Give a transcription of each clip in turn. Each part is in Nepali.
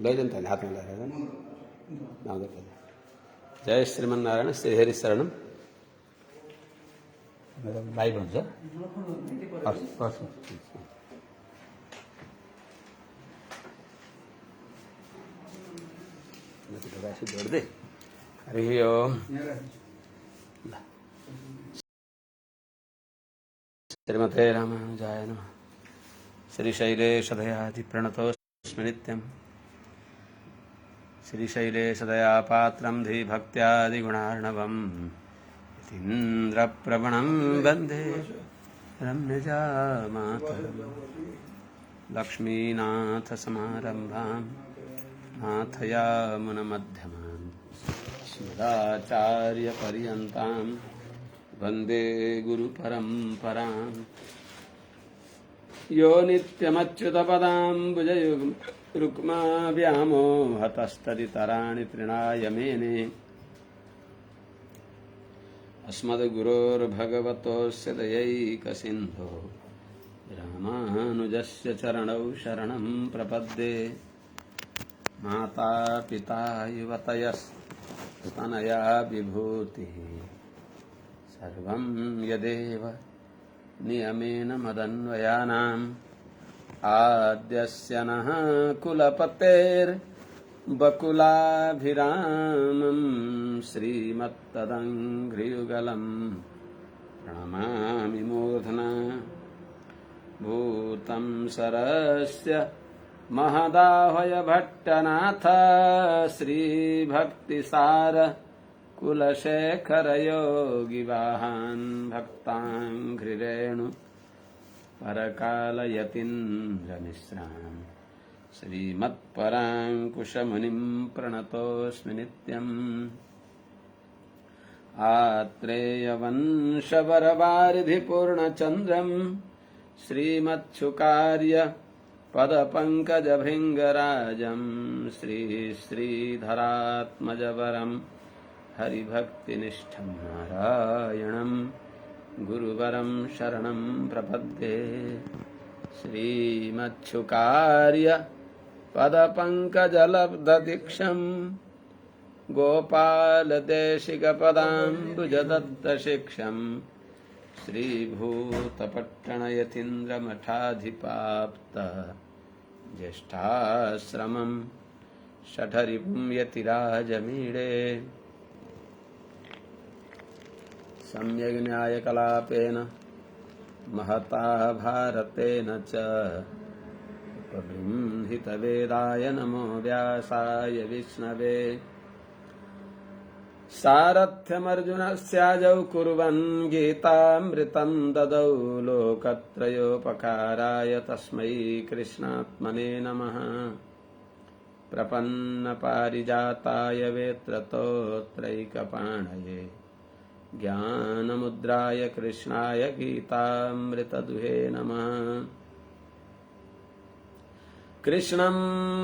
लेजंता हाथ में ले रहा है ना। जय श्रीमन्नारायण श्रीहरि शरणम। भाइ भन्छ जोड्दै। हरि ओम। श्रीमते रामानुजाय नमः। श्रीशैलेशदयाधिप्रणतोऽस्मि नित्यम्। श्रीशैलेशदया पात्रं धीभक्त्यादिगुणार्णवम्। यतीन्द्रप्रवणं वन्दे रम्यजामातरम्। लक्ष्मीनाथसमारम्भां नाथयामुनमध्यमाम्। अस्मदाचार्यपर्यन्तां वन्दे गुरुपरम्पराम्। यो नित्यमच्युतपदाम्बुजयुग्मरुक्माव्यामोहतस्तदितराणि तृणाय मेने। अस्मद्गुरोर्भगवतोऽस्य दयैकसिन्धो रामानुजस्य चरणौ शरणं प्रपद्ये। माता पिता युवतयस्तनया विभूतिः सर्वं यदेव नियमेन मदन्वयानाम्। आद्यस्य नः कुलपतेर्बकुलाभिरामं श्रीमत्तदङ्घ्रियुगलं प्रणमामि मूर्ध्ना। भूतं सरस्य महदाह्वयभट्टनाथ श्रीभक्तिसार कुलशेखरयोगिवाहान् भक्ताङ्घ्रिरेणु परकालयतीन्द्रमिश्रान् श्रीमत्पराङ्कुशमुनिं प्रणतोऽस्मि नित्यम्। आत्रेयवंशवरवारिधिपूर्णचन्द्रं श्रीमत्सुकार्य पदपङ्कजभृङ्गराजं श्रीधरात्मजवरं हरिभक्तिनिष्ठं नारायणं गुरुवरं शरणं प्रपद्ये। श्रीमच्छुकार्य पदपङ्कजलब्धदीक्षं गोपालदेशिकपदाम्बुजदत्तशिक्षं श्रीभूतपट्टणयतीन्द्रमठाधिपाप्त ज्येष्ठाश्रमं शठरिपुं यतिराजमीडे। सम्यग् न्यायकलापेन महता भारतेन च उपबृंहितवेदाय नमो व्यासाय विष्णवे। सारथ्यमर्जुनस्याजौ कुर्वन् गीतामृतं ददौ लोकत्रयोपकाराय तस्मै कृष्णात्मने नमः। प्रपन्नपारिजाताय वेत्रतोत्रैकपाणये ज्ञानमुद्राय कृष्णाय गीतामृतदुहे नमः। कृष्णं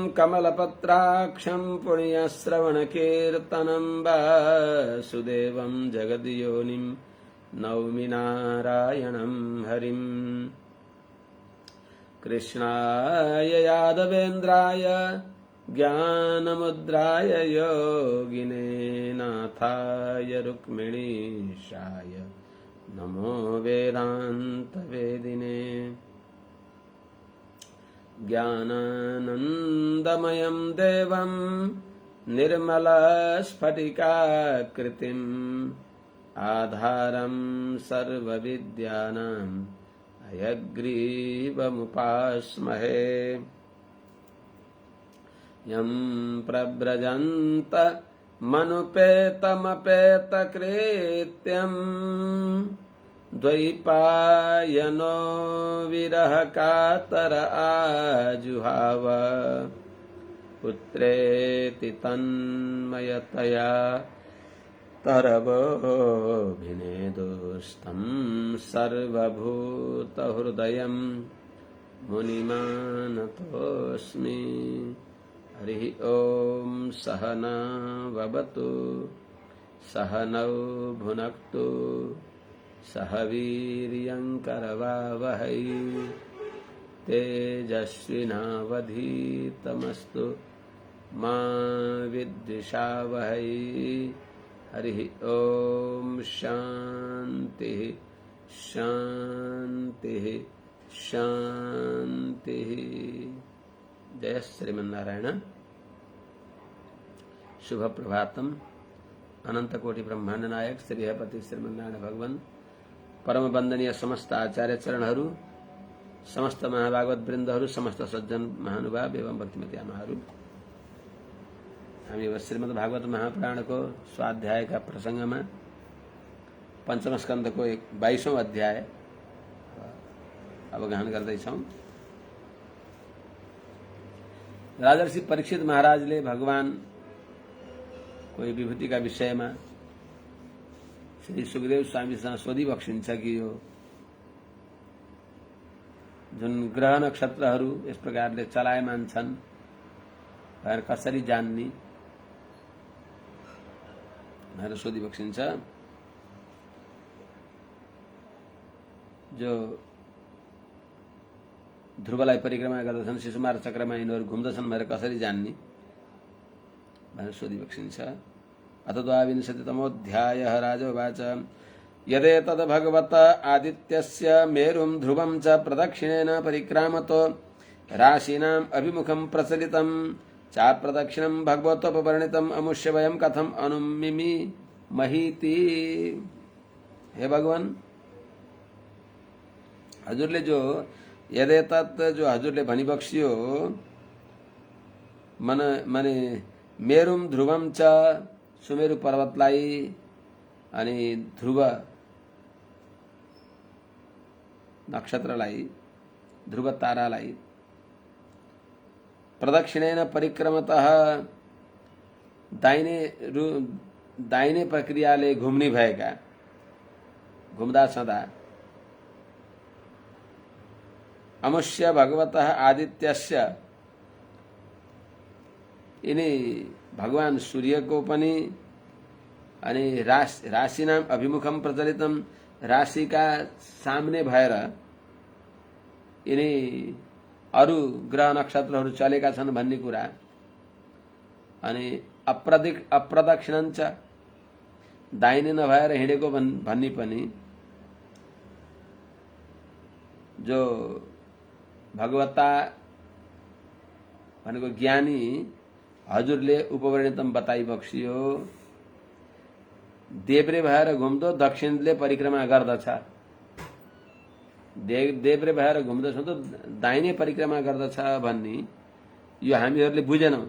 कमलपत्राक्षं पुण्यश्रवणकीर्तनं वासुदेवं जगद्योनिं नौमि नारायणं हरिं। कृष्णाय यादवेन्द्राय ज्ञानमुद्राय योगिने नाथाय रुक्मिणीशाय नमो वेदान्तवेदिने। ज्ञानानन्दमयं देवं निर्मलस्फटिकाकृतिम् आधारं सर्वविद्यानां हयग्रीवमुपास्महे। यं प्रव्रजन्त मनुपेतमपेतकृत्यं द्वैपायनो विरहकातर आजुहाव। पुत्रेति तन्मयतया तरवोऽभिनेदुस्तं सर्वभूतहृदयं मुनिमानतोऽस्मि। हरि ओम सहना ववतु सहनौ भुनक्तु सह वीर्यं करवावहै तेजस्विनावधीतमस्तु मा विद्विषावहै। हरि ओम शांति शांति शांति। जय श्रीमन्नारायण। शुभ प्रभातम। अनंत कोटि ब्रह्मांड नायक श्री हरिपति श्रीमन्नारायण भगवान परम वंदनीय समस्त आचार्य चरणहरू, समस्त महाभागवत वृन्दहरू, समस्त सज्जन महानुभाव एवं भक्तिमती आमाहरू, हामी श्रीमद् भागवत महापुराणको स्वाध्यायका प्रसंगमा पंचम स्कन्धको 22औं अध्याय अवगाहन गर्दैछौं। राजर्षि परीक्षित महाराजले भगवान कोही विभूतिका विषयमा श्री सुखदेव स्वामीसँग सोधिबक्सिन्छ कि यो जुन ग्रह नक्षत्रहरू यस प्रकारले चलायमान छन् भनेर कसरी जान्ने भनेर सोधिबक्सिन्छ। जो ध्रुवलाई परिक्रमा गर्दछन्, शिशुमार चक्रमा यिनीहरू घुम्दछन् भनेर कसरी जान्ने भनेर सोधिबक्सिन्छ। अथ द्वाविंशतितमोऽध्यायः। राजोवाच यदेतद् भगवत आदित्यस्य मेरुं ध्रुवं च प्रदक्षिणेन परिक्रामतो राशीनाम् अभिमुखं प्रचलितं चाप्रदक्षिणं भगवतोपवर्णितम् अमुष्य वयं कथम् अनुमिमीमहीति। हे भगवान, हजुरले जो यदेतत् जो हजुरले भनिबक्सियो माने मेरुं ध्रुवं च सुमेरु पर्वतलाई अनि ध्रुव नक्षत्रलाई, ध्रुव तारालाई प्रदक्षिणेन परिक्रमतः दाहिने प्रक्रियाले घुम्ने भएका, घुम्दा सदा अमुष्य भगवतः आदित्यस्य, यिनी भगवान सूर्यको पनि अनि राशिनाम अभिमुखम प्रचलितम, राशिका सामने भएर यिनी अरु ग्रह नक्षत्रहरू चलेका छन् भन्ने कुरा, अनि अप्रदक्षिणञ्च दाहिने नभएर हिँडेको भन्ने पनि, जो भगवता भनेको ज्ञानी हजुरले उपवर्णितम बताइबक्सियो। देब्रे भएर घुम्दो दक्षिणले परिक्रमा गर्दछ, देब्रे भएर घुम्दछ त दाहिने परिक्रमा गर्दछ भन्ने यो हामीहरूले बुझेनौं।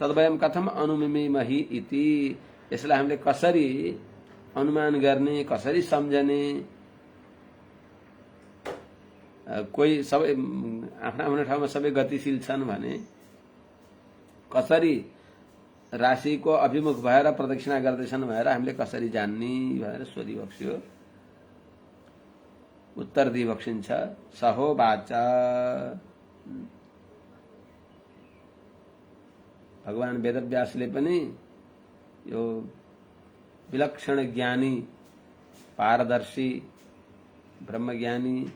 तद्वयम कथम अनुमिमीमहि इति। यसलाई हामीले कसरी अनुमान गर्ने, कसरी सम्झने। कोही सबै आफ्नो ठाउँमा सबै गतिशील छन् भने कसरी राशिको अभिमुख भएर प्रदक्षिणा गर्दैछन् भनेर हामीले कसरी जान्ने भनेर सोधिबक्सियो। उत्तर दिइबक्सिन्छ। सहोवाच, भगवान वेदव्यासले पनि यो विलक्षण ज्ञानी, पारदर्शी, ब्रह्मज्ञानी,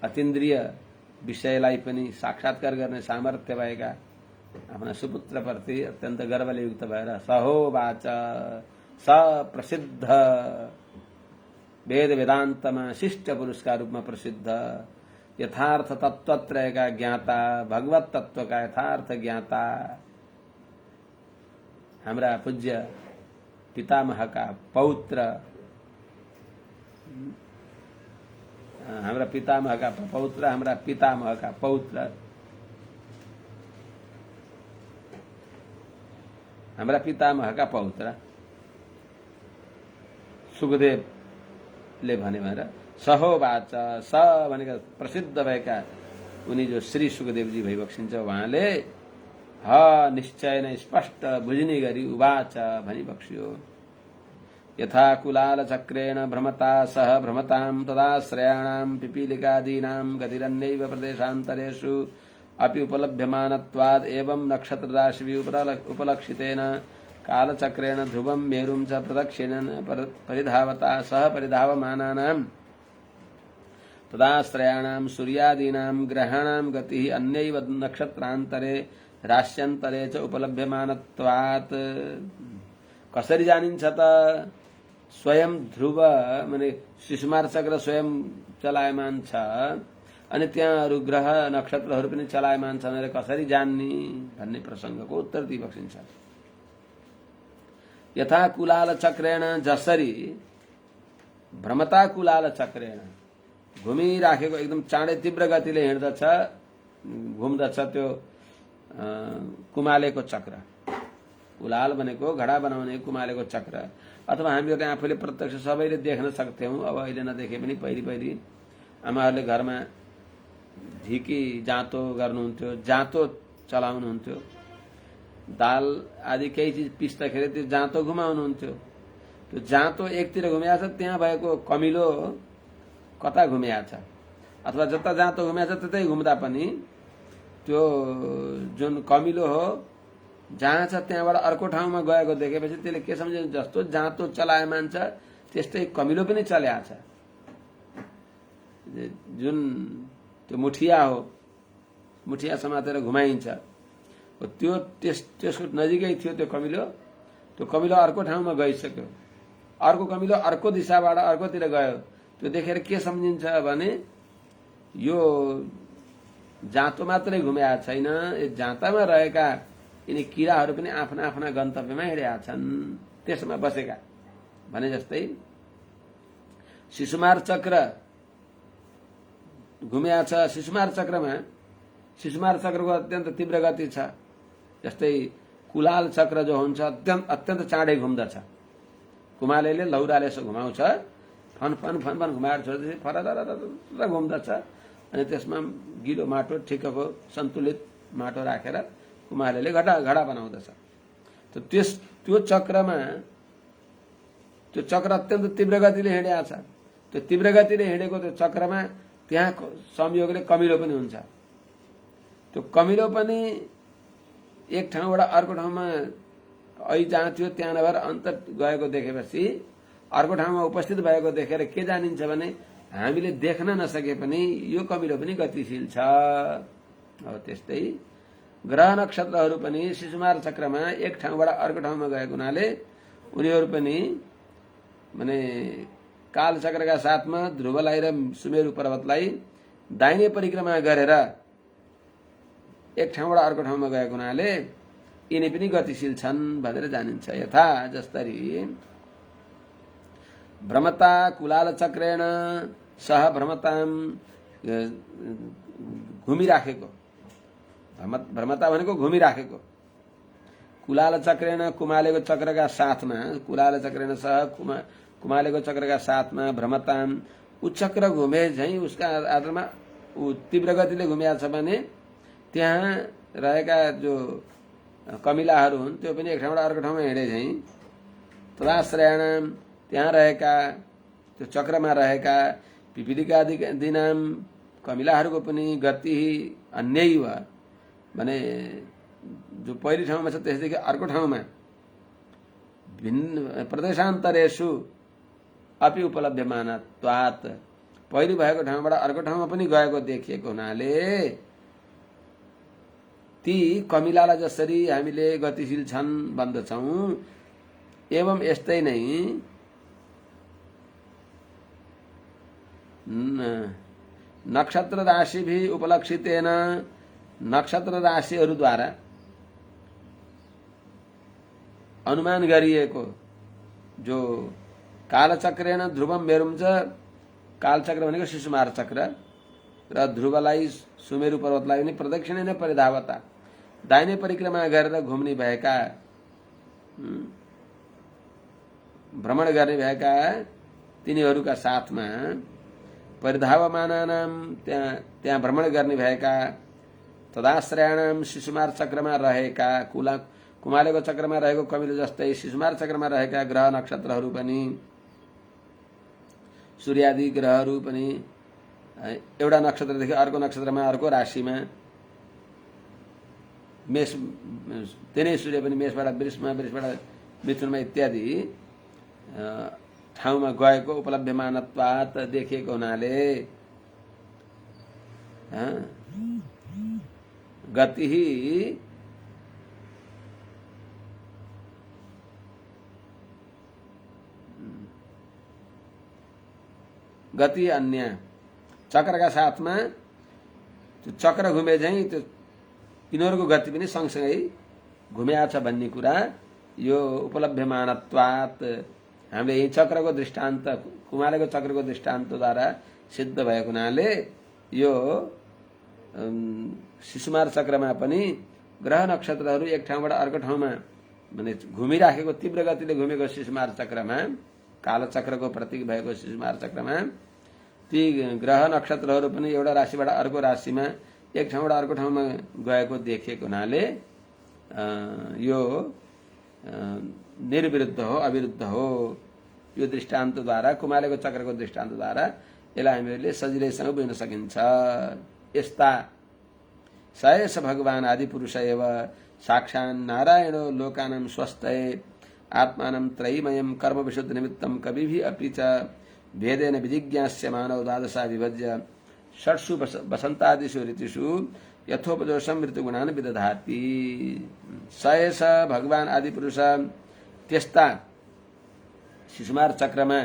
अतीन्द्रिय विषयलाई पनि साक्षात्कार गर्ने सामर्थ्य भएका आफ्ना सुपुत्रप्रति अत्यन्त गर्वले युक्त भएर सहोवाच, स प्रसिद्ध वेद वेदान्तमा शिष्ट पुरुषका रूपमा प्रसिद्ध, यथार्थ तत्वत्रयका ज्ञाता, भगवत तत्वका यथार्थ ज्ञाता, हाम्रा पूज्य पितामहका पौत्र, हाम्रा पितामहका पौत्र, हाम्रा पितामहका पौत्र, हाम्रा पितामहका पौत्र सुखदेवले भने भनेर सहोवाच, स भनेको प्रसिद्ध भएका उनी जो श्री सुखदेवजी भइबक्सिन्छ, उहाँले ह निश्चय नै स्पष्ट बुझ्ने गरी उवाच भनिबक्सियो। यथा कुलाल चक्रेण भ्रमता सह भ्रमतां तदाश्रयाणां पिपीलिकादीनां गतिरन्यैव प्रदेशान्तरेषु अपि उपलभ्यमानत्वाद् एवं नक्षत्रराशिभिः उपलक्षितेन कालचक्रेण ध्रुवं मेरुं च प्रदक्षिणेन परिधावता सह परिधावमानानां तदाश्रयाणां सूर्यादीनां ग्रहाणां गतिः अन्यैव नक्षत्रान्तरे राश्यन्तरे च उपलभ्यमानत्वात्। कसरी जानिन्छ त? स्वयं ध्रुव माने शिशुमार चक्र स्वयं चलायमान छ अनि त्यहाँ अरू ग्रह नक्षत्रहरू पनि चलायमान छन् भनेर कसरी जान्ने भन्ने प्रसङ्गको उत्तर दिइबक्सिन्छ। यथा कुलाल चक्रेण, जसरी भ्रमता कुलाल चक्रेण घुमिराखेको एकदम चाँडै तीव्र गतिले हिँड्दछ घुम्दछ त्यो कुमालेको चक्र। कुलाल भनेको घडा बनाउने कुमालेको चक्र। अथवा हामीहरूले आफूले प्रत्यक्ष सबैले देख्न सक्थ्यौं। अब अहिले नदेखे पनि पहिली आमाहरूले घरमा ढिकी जाँतो गर्नुहुन्थ्यो, जाँतो चलाउनुहुन्थ्यो। दाल आदि केही चिज पिस्दाखेरि त्यो जाँतो घुमाउनुहुन्थ्यो। त्यो जाँतो एकतिर घुमिया छ, त्यहाँ भएको कमिलो कता घुमिया छ, अथवा जता जाँतो घुमिया छ त्यतै घुम्दा पनि त्यो जुन कमिलो हो जहाँ छ त्यहाँबाट अर्को ठाउँमा गएको देखेपछि त्यसले के सम्झिन्छ, जस्तो जाँतो चलायमान छ त्यस्तै कमिलो पनि चल्या छ। जुन त्यो मुठिया हो, मुठिया समातेर घुमाइन्छ, त्यो त्यसको नजिकै थियो त्यो कमिलो अर्को ठाउँमा गइसक्यो, अर्को कमिलो अर्को दिशाबाट अर्कोतिर गयो। त्यो देखेर के सम्झिन्छ भने यो जाँतो मात्रै घुमेका छैन, यो जाँतामा रहेका यिनी किराहरू पनि आफ्ना आफ्ना गन्तव्यमा हिँडेका छन्, त्यसमा बसेका भने जस्तै शिशुमार चक्र घुमेका छ। शिशुमार चक्रको अत्यन्त तीव्र गति छ। जस्तै कुलाल चक्र जो हुन्छ अत्यन्त चाँडै घुम्दछ। कुमालेले लौराले यसो घुमाउँछ, फन फन फन फन घुमाएर छोड्दै फरर घुम्दछ। अनि त्यसमा गिलो माटो ठिक्कको सन्तुलित माटो राखेर कुमालेले घडा बनाउँदछ। त्यो चक्र अत्यन्त तीव्र गतिले हिँडेको छ। त्यो तीव्र गतिले हिँडेको त्यो चक्रमा त्यहाँ संयोगले कमिलो पनि हुन्छ। त्यो कमिलो पनि एक ठाउँबाट अर्को ठाउँमा अहिले जहाँ थियो त्यहाँ नभएर अन्त गएको देखेपछि अर्को ठाउँमा उपस्थित भएको देखेर के जानिन्छ भने हामीले देख्न नसके पनि यो कमिलो पनि गतिशील छ। अब त्यस्तै ग्रह नक्षत्रहरू पनि शिशुमार चक्रमा एक ठाउँबाट अर्को ठाउँमा गएको हुनाले उनीहरू पनि माने काल चक्रका साथमा ध्रुवलाई र सुमेरु पर्वतलाई दाहिने परिक्रमा गरेर एक ठाउँबाट अर्को ठाउँमा गएको हुनाले यिनी पनि गतिशील छन् भनेर जानिन्छ। यथा जस्तरी भ्रमता कुलाल चक्रेण सह भ्रमताम घुमिराखेको, भ्रमता भनेको घुमिराखेको, कुलाल चक्रेण कुमालेको चक्रका साथमा, कुलाल चक्रेण सह कुमालेको चक्रका साथमा भ्रमताम ऊ चक्र घुमे झैं उसका आधारमा ऊ तीव्र गतिले घुमिया छ भने त्यहाँ रहेका जो कमिलाहरू हुन् त्यो पनि एक ठाउँबाट अर्को ठाउँमा हिँडे झैं तदाश्रयाणाम त्यहाँ रहेका त्यो चक्रमा रहेका पिपीलिका दिनाम कमिलाहरूको पनि गति अन्यैव भने जो पहिलो ठाउँमा छ त्यसदेखि अर्को ठाउँमा भिन्न प्रदेशान्तरेषु अपि उपलभ्यमानत्वात् पहिलो भएको ठाउँबाट अर्को ठाउँमा पनि गएको देखिएको हुनाले ती कमिलालाई जसरी हामीले गतिशील छन् भन्दछौं एवं यस्तै नै नक्षत्र राशि भी उपलक्षितेन नक्षत्र राशिहरूद्वारा अनुमान गरिएको जो कालचक्रेण ध्रुवम मेरुम च, कालचक्र भनेको शिशुमार चक्र र ध्रुवलाई सुमेरु पर्वतलाई पनि प्रदक्षिणै नै परिधावता दाहिने परिक्रमा गरेर घुम्ने भएका भ्रमण गर्ने भएका तिनीहरूका साथमा परिधावमानानाम त्यहाँ भ्रमण गर्ने भएका तदाश्रयाणाम शिशुमार चक्रमा रहेका कुमालेको चक्रमा रहेको कमिलो जस्तै शिशुमार चक्रमा रहेका ग्रह नक्षत्रहरू पनि सूर्यादि ग्रहहरू पनि एउटा नक्षत्रदेखि अर्को नक्षत्रमा अर्को राशिमा मेष तिनै सूर्य पनि मेषबाट वृषमा वृषबाट मिथुनमा इत्यादि ठाउँमा गएको उपलब्धमानत्वात् देखिएको हुनाले गति ही गति अन्य चक्र का साथ में त्यो चक्र घुमे चाहिँ त्यो यिनीहरूको गति पनि सँगसँगै घुमेछ भन्ने कुरा यो उपलभ्यमानत्वात् हामीले यही चक्रको दृष्टान्त कुमालेको चक्रको दृष्टान्तद्वारा सिद्ध भएको हुनाले यो शिशुमार चक्रमा पनि ग्रह नक्षत्रहरू एक ठाउँबाट अर्को ठाउँमा माने घुमिराखेको तीव्र गतिले घुमेको शिशुमार चक्रमा काल चक्रको प्रतीक भएको शिशुमार चक्रमा ती ग्रह नक्षत्रहरू पनि एउटा राशिबाट अर्को राशिमा एक ठाउँबाट अर्को ठाउँमा गएको देखिएको हुनाले यो निर्विरुद्ध हो अविरुद्ध हो यो दृष्टान्तद्वारा कुमालेको चक्रको दृष्टान्तद्वारा यसलाई हामीले सजिलैसँग बुझ्न सकिन्छ। यस्ता सयस भगवान आदि पुरुष एव साक्षान् नारायणो लोकानां स्वस्थये आत्मानं त्रयीमयं कर्म विशुद्ध निमित्तं कविभिः अपि च भेदेन विजिज्ञास्यमानो द्वादशा विभज्य षट्सु वसन्तादिषु ऋतुषु यथोपदोषं ऋतुगुणान् विदधाति। सयस भगवान आदि पुरुष त्यस्ता शिशुमार चक्रमा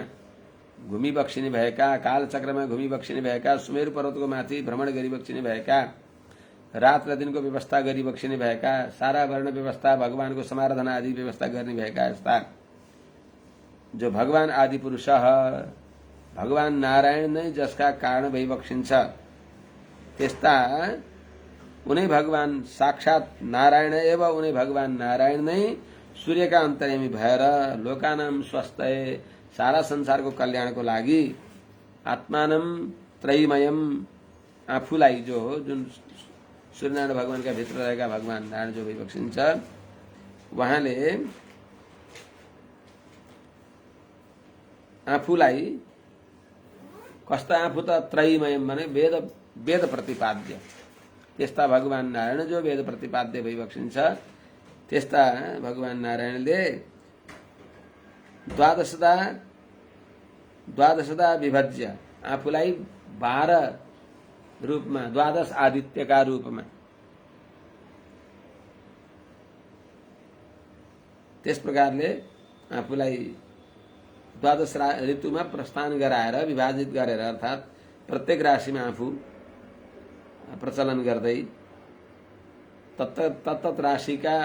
घुमिबक्सिने भएका काल चक्रमा घुमिबक्सिने भएका सुमेरु पर्वतको माथि भ्रमण गरिबक्सिने भएका रात र दिनको व्यवस्था गरिबक्सिने भएका सारा वर्ण व्यवस्था भगवानको समाराधना आदि व्यवस्था गर्ने भएका यस्ता जो भगवान आदि पुरुष भगवान नारायण नै जसका कारण भइबक्सिन्छ त्यस्ता उनै भगवान साक्षात नारायण एव उनै भगवान नारायण नै सूर्यका अन्तर्यामी भएर लोकानां स्वस्थये सारा संसारको कल्याणको लागि आत्मानं त्रयीमयम आफूलाई जो हो जुन सूर्यनारायण भगवानका भित्र रहेका भगवान नारायण जो भइबक्सिन्छ उहाँले आफूलाई कस्ता आफू त त्रयीमयम भने वेद प्रतिपाद्य त्यस्ता भगवान नारायण जो वेद प्रतिपाद्य भइबक्सिन्छ त्यस्ता भगवान नारायणले द्वादशदा विभज्य आफूलाई 12 रूपमा द्वादश आदित्यका रूपमा त्यस प्रकारले आफूलाई द्वादश ऋतुमा प्रस्थान गराएर विभाजित गरेर अर्थात प्रत्येक राशिमा आफू प्रचलन गर्दै तत्त राशिका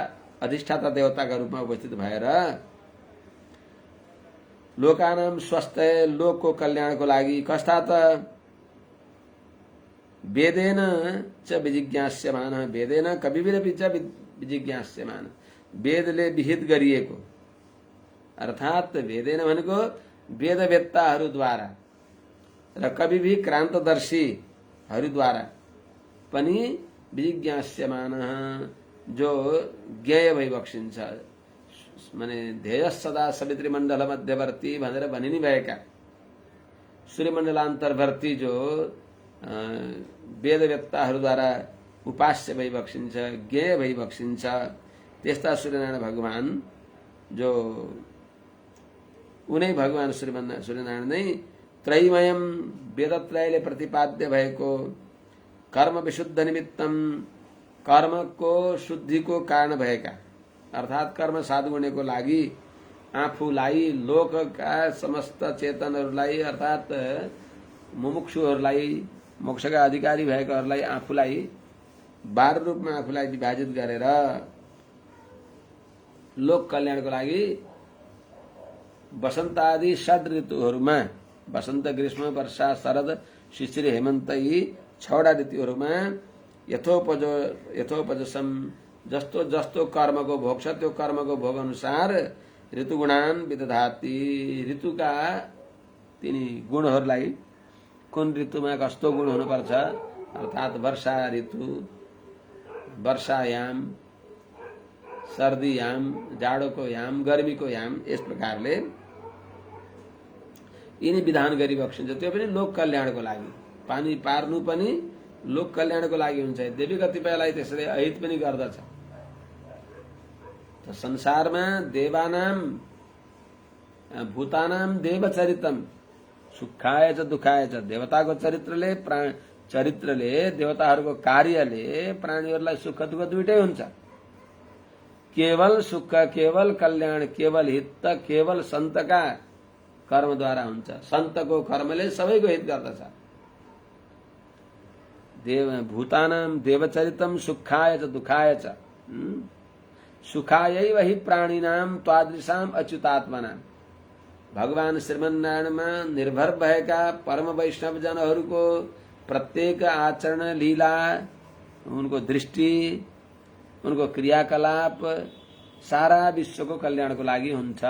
अधिष्ठाता देवताका रूपमा उपस्थित भएर लोकानां स्वास्थ्य लोकको कल्याणको लागि कस्ता त वेदेन च विजिज्ञास्यमान वेदेन कविभिरपि च विजिज्ञास्यमान वेदले विहित गरिएको अर्थात वेदेन भनेको वेदवेत्ताहरूद्वारा र कविभि क्रान्तदर्शीहरूद्वारा पनि विजिज्ञास्यमान जो ज्ञेय भइबक्सिन्छ माने ध्येय सदा सवित्री मण्डल मध्यवर्ती भनेर भनिने भएका सूर्यमण्डलान्तर्वर्ती जो वेदवेत्ताहरूद्वारा उपास्य भइबक्सिन्छ ज्ञेय भइबक्सिन्छ त्यस्ता सूर्यनारायण भगवान जो उनै भगवान सूर्यनारायण नै त्रयीमयम वेदत्रयले प्रतिपाद्य भएको कर्म विशुद्ध निमित्तम कर्मको शुद्धिको कारण भएका अर्थात कर्म साधुगुणेको लागि आफूलाई लोकका समस्त चेतनहरूलाई अर्थात मुमुक्षुहरूलाई मोक्षका अधिकारी भएकाहरूलाई आफूलाई 12 रूपमा आफूलाई विभाजित गरेर लोक कल्याणको लागि वसन्त आदि 6 ऋतुहरूमा वसन्त ग्रीष्म वर्षा शरद शिशिर हेमन्त यी 6वटा ऋतुहरूमा यथोपजसम जस्तो जस्तो कर्मको भोग छ त्यो कर्मको भोग अनुसार ऋतुगुणान विदधाति ऋतुका तिनी गुणहरूलाई कुन ऋतुमा कस्तो गुण हुनुपर्छ अर्थात वर्षा ऋतु वर्षायाम सर्दीयाम जाडोको याम गर्मीको याम यस प्रकारले यिनी विधान गरिबक्सिन्छ त्यो पनि लोक कल्याणको लागि पानी पार्नु पनि लोक कल्याणको लागि हुन्छ देवी कतिपयलाई त्यसले अहित पनि गर्दछ त संसारमा देवानां भूतानां देवचरितम सुखाय च दुखाय च देवताको चरित्रले चरित्रले देवताहरूको कार्यले प्राणीहरूलाई सुख दुःख दुइटै हुन्छ। केवल सुख, केवल कल्याण, केवल हित केवल सन्तका कर्मद्वारा हुन्छ। सन्तको कर्मले सबैको हित गर्दछ। भूतानां देवचरितम सुखाय च दुखाय च सुखायैव हि प्राणिनां त्वादृशाम अच्युतात्मना। भगवान श्रीमन्नारायणमा निर्भर भएका परम वैष्णव जनहरूको प्रत्येक आचरण, लीला, उनको दृष्टि, उनको क्रियाकलाप सारा विश्वको कल्याणको लागि हुन्छ।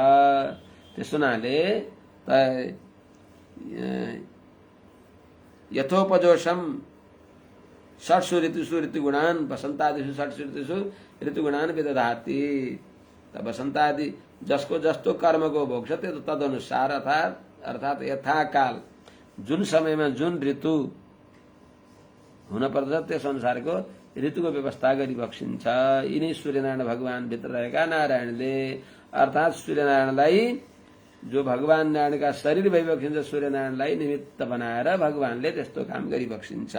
त्यसो हुनाले यथोपजोषम षट्सु ऋतुषु ऋतुगुणान वसन्तादिषु षट्सु ऋतुषु ऋतुगुणान विदधाति। वसन्तादि जसको जस्तो कर्मको भोग छ त्यो तदनुसार अर्थात यथाकाल जुन समयमा जुन ऋतु हुन पर्दछ त्यस अनुसारको ऋतुको व्यवस्था गरी बक्सिन्छ। यिनै सूर्यनारायण भगवान भित्र रहेका नारायणले अर्थात सूर्यनारायणलाई जो भगवान नारायणका शरीर भई बक्सिन्छ सूर्यनारायणलाई निमित्त बनाएर भगवानले त्यस्तो काम गरी बक्सिन्छ।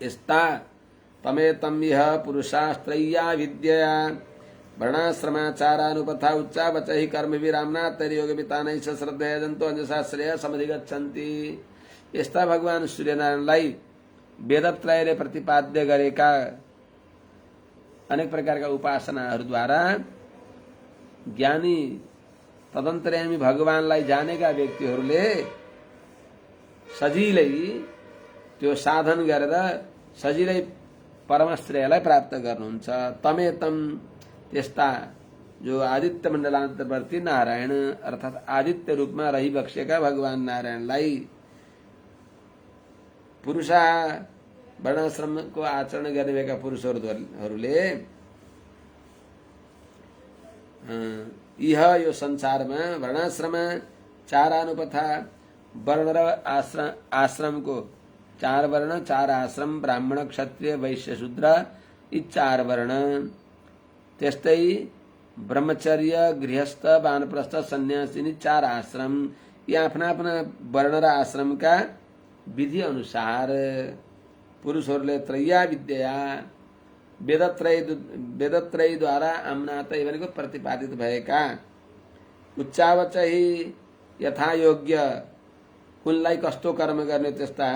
यस्ता तमेतम इह पुरुषास्त्रय्या विद्यया वर्णाश्रमाचारानुपथा उच्चावचहि कर्म विरामना तैर्योग वितानै श्रद्धया जन्तो अंजसा श्रेय समधिगच्छन्ति। यस्ता भगवान सूर्यनारायणलाई वेदत्रयले प्रतिपाद्य गरेका अनेक प्रकारका उपासनाहरूद्वारा ज्ञानी तदन्तर्यामी भगवानलाई जानेका व्यक्तिहरूले सजिलै त्यो साधन गरेर सजिलै परमश्रेयलाई प्राप्त गर्नुहुन्छ। तमेतम त्यस्ता जो आदित्य मण्डलान्तर्वर्ती नारायण अर्थात आदित्य रूपमा रहिबक्सेका भगवान नारायणलाई पुरुषा वर्णाश्रमको आचरण गर्ने भएका पुरुषहरूले इह यो संसारमा वर्णाश्रम चारानुपथा वर्ण र आश्रमको 4 वर्ण 4 आश्रम ब्राह्मण क्षत्रिय वैश्य शूद्र यी 4 वर्ण, त्यस्तै ब्रह्मचर्य गृहस्थ वानप्रस्थ सन्यासिनी 4 आश्रम यी आफ्ना आफ्ना वर्ण र आश्रमका विधि अनुसार पुरुषहरूले त्रय्या विद्या वेदत्रयद्वारा आम्नातै भनेको प्रतिपादित भएका उच्चावचहि यथायोग्य कुनलाई कस्तो कर्म गर्ने त्यस्ता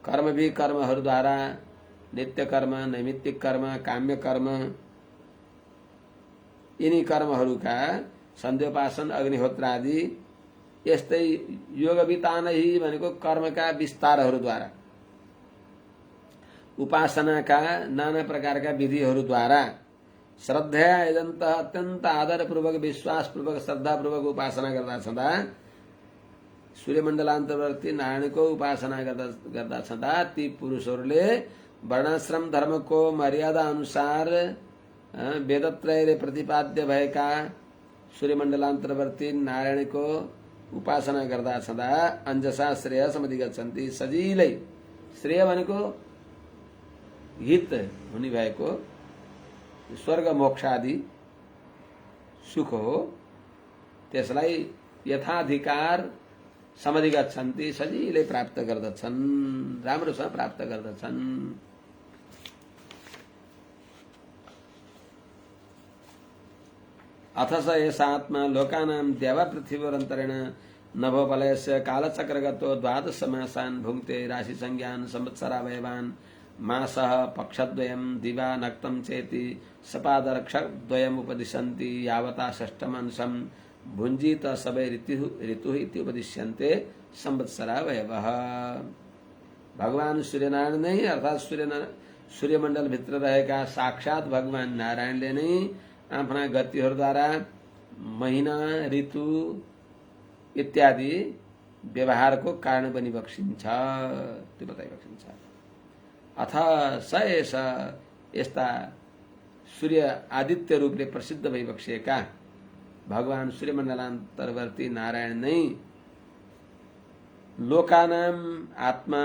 कर्मभी कर्महरूद्वारा नित्य कर्म, नैमित्तिक कर्म, काम्य कर्म यिनी कर्महरूका सन्ध्योपासन अग्निहोत्र आदि यस्तै योगवितानै भनेको कर्मका विस्तारहरूद्वारा उपासनाका नाना प्रकारका विधिहरूद्वारा श्रद्धा यजन्त अत्यन्त आदरपूर्वक विश्वासपूर्वक श्रद्धापूर्वक उपासना गर्दा छँदा सूर्यमण्डलान्तर्वर्ती नारायणको उपासना गर्दा छँदा ती पुरुषहरूले वर्णाश्रम धर्मको मर्यादा अनुसार वेदत्रयले प्रतिपाद्य भएका सूर्यमण्डलान्तर्वर्ती नारायणको उपासना गर्दा छँदा अंजसा श्रेय समधिगच्छन्ति। सजिलै श्रेय भनेको हित हुने भएको स्वर्ग मोक्ष आदि सुख हो, त्यसलाई यथाधिकार समधिगच्छन्ति सजिलै प्राप्त गर्दछन्, राम्रोसँग प्राप्त गर्दछन्। अथ स एष आत्मा लोकानां देवा पृथिवीरन्तरेण नभोपलयस्य कालचक्रगतो 12 मासान् भुङ्क्ते राशि संज्ञान संवत्सरावयवान् मासः पक्षद्वयं दिवा नक्तं चेति सपादरक्षद्वयम् उपदिशन्ति यावता षष्ठमंशं भुञ्जीत सबै ऋतुः इति उपदिश्यन्ते संवत्सरावयवः। भगवान सूर्यनारायण नै अर्थात सूर्यमण्डल भित्र रहेका साक्षात भगवान नारायणले नै आफ्ना गतिहरूद्वारा महिना ऋतु इत्यादि व्यवहारको कारण बनी बक्सिन्छ, त्यो बताइबक्सिन्छ। अथ स एष यस्ता सूर्य आदित्य रूपले प्रसिद्ध भइबक्सिएका भगवान सूर्यमण्डलान्तर्वर्ती नारायण नै लोकानाम आत्मा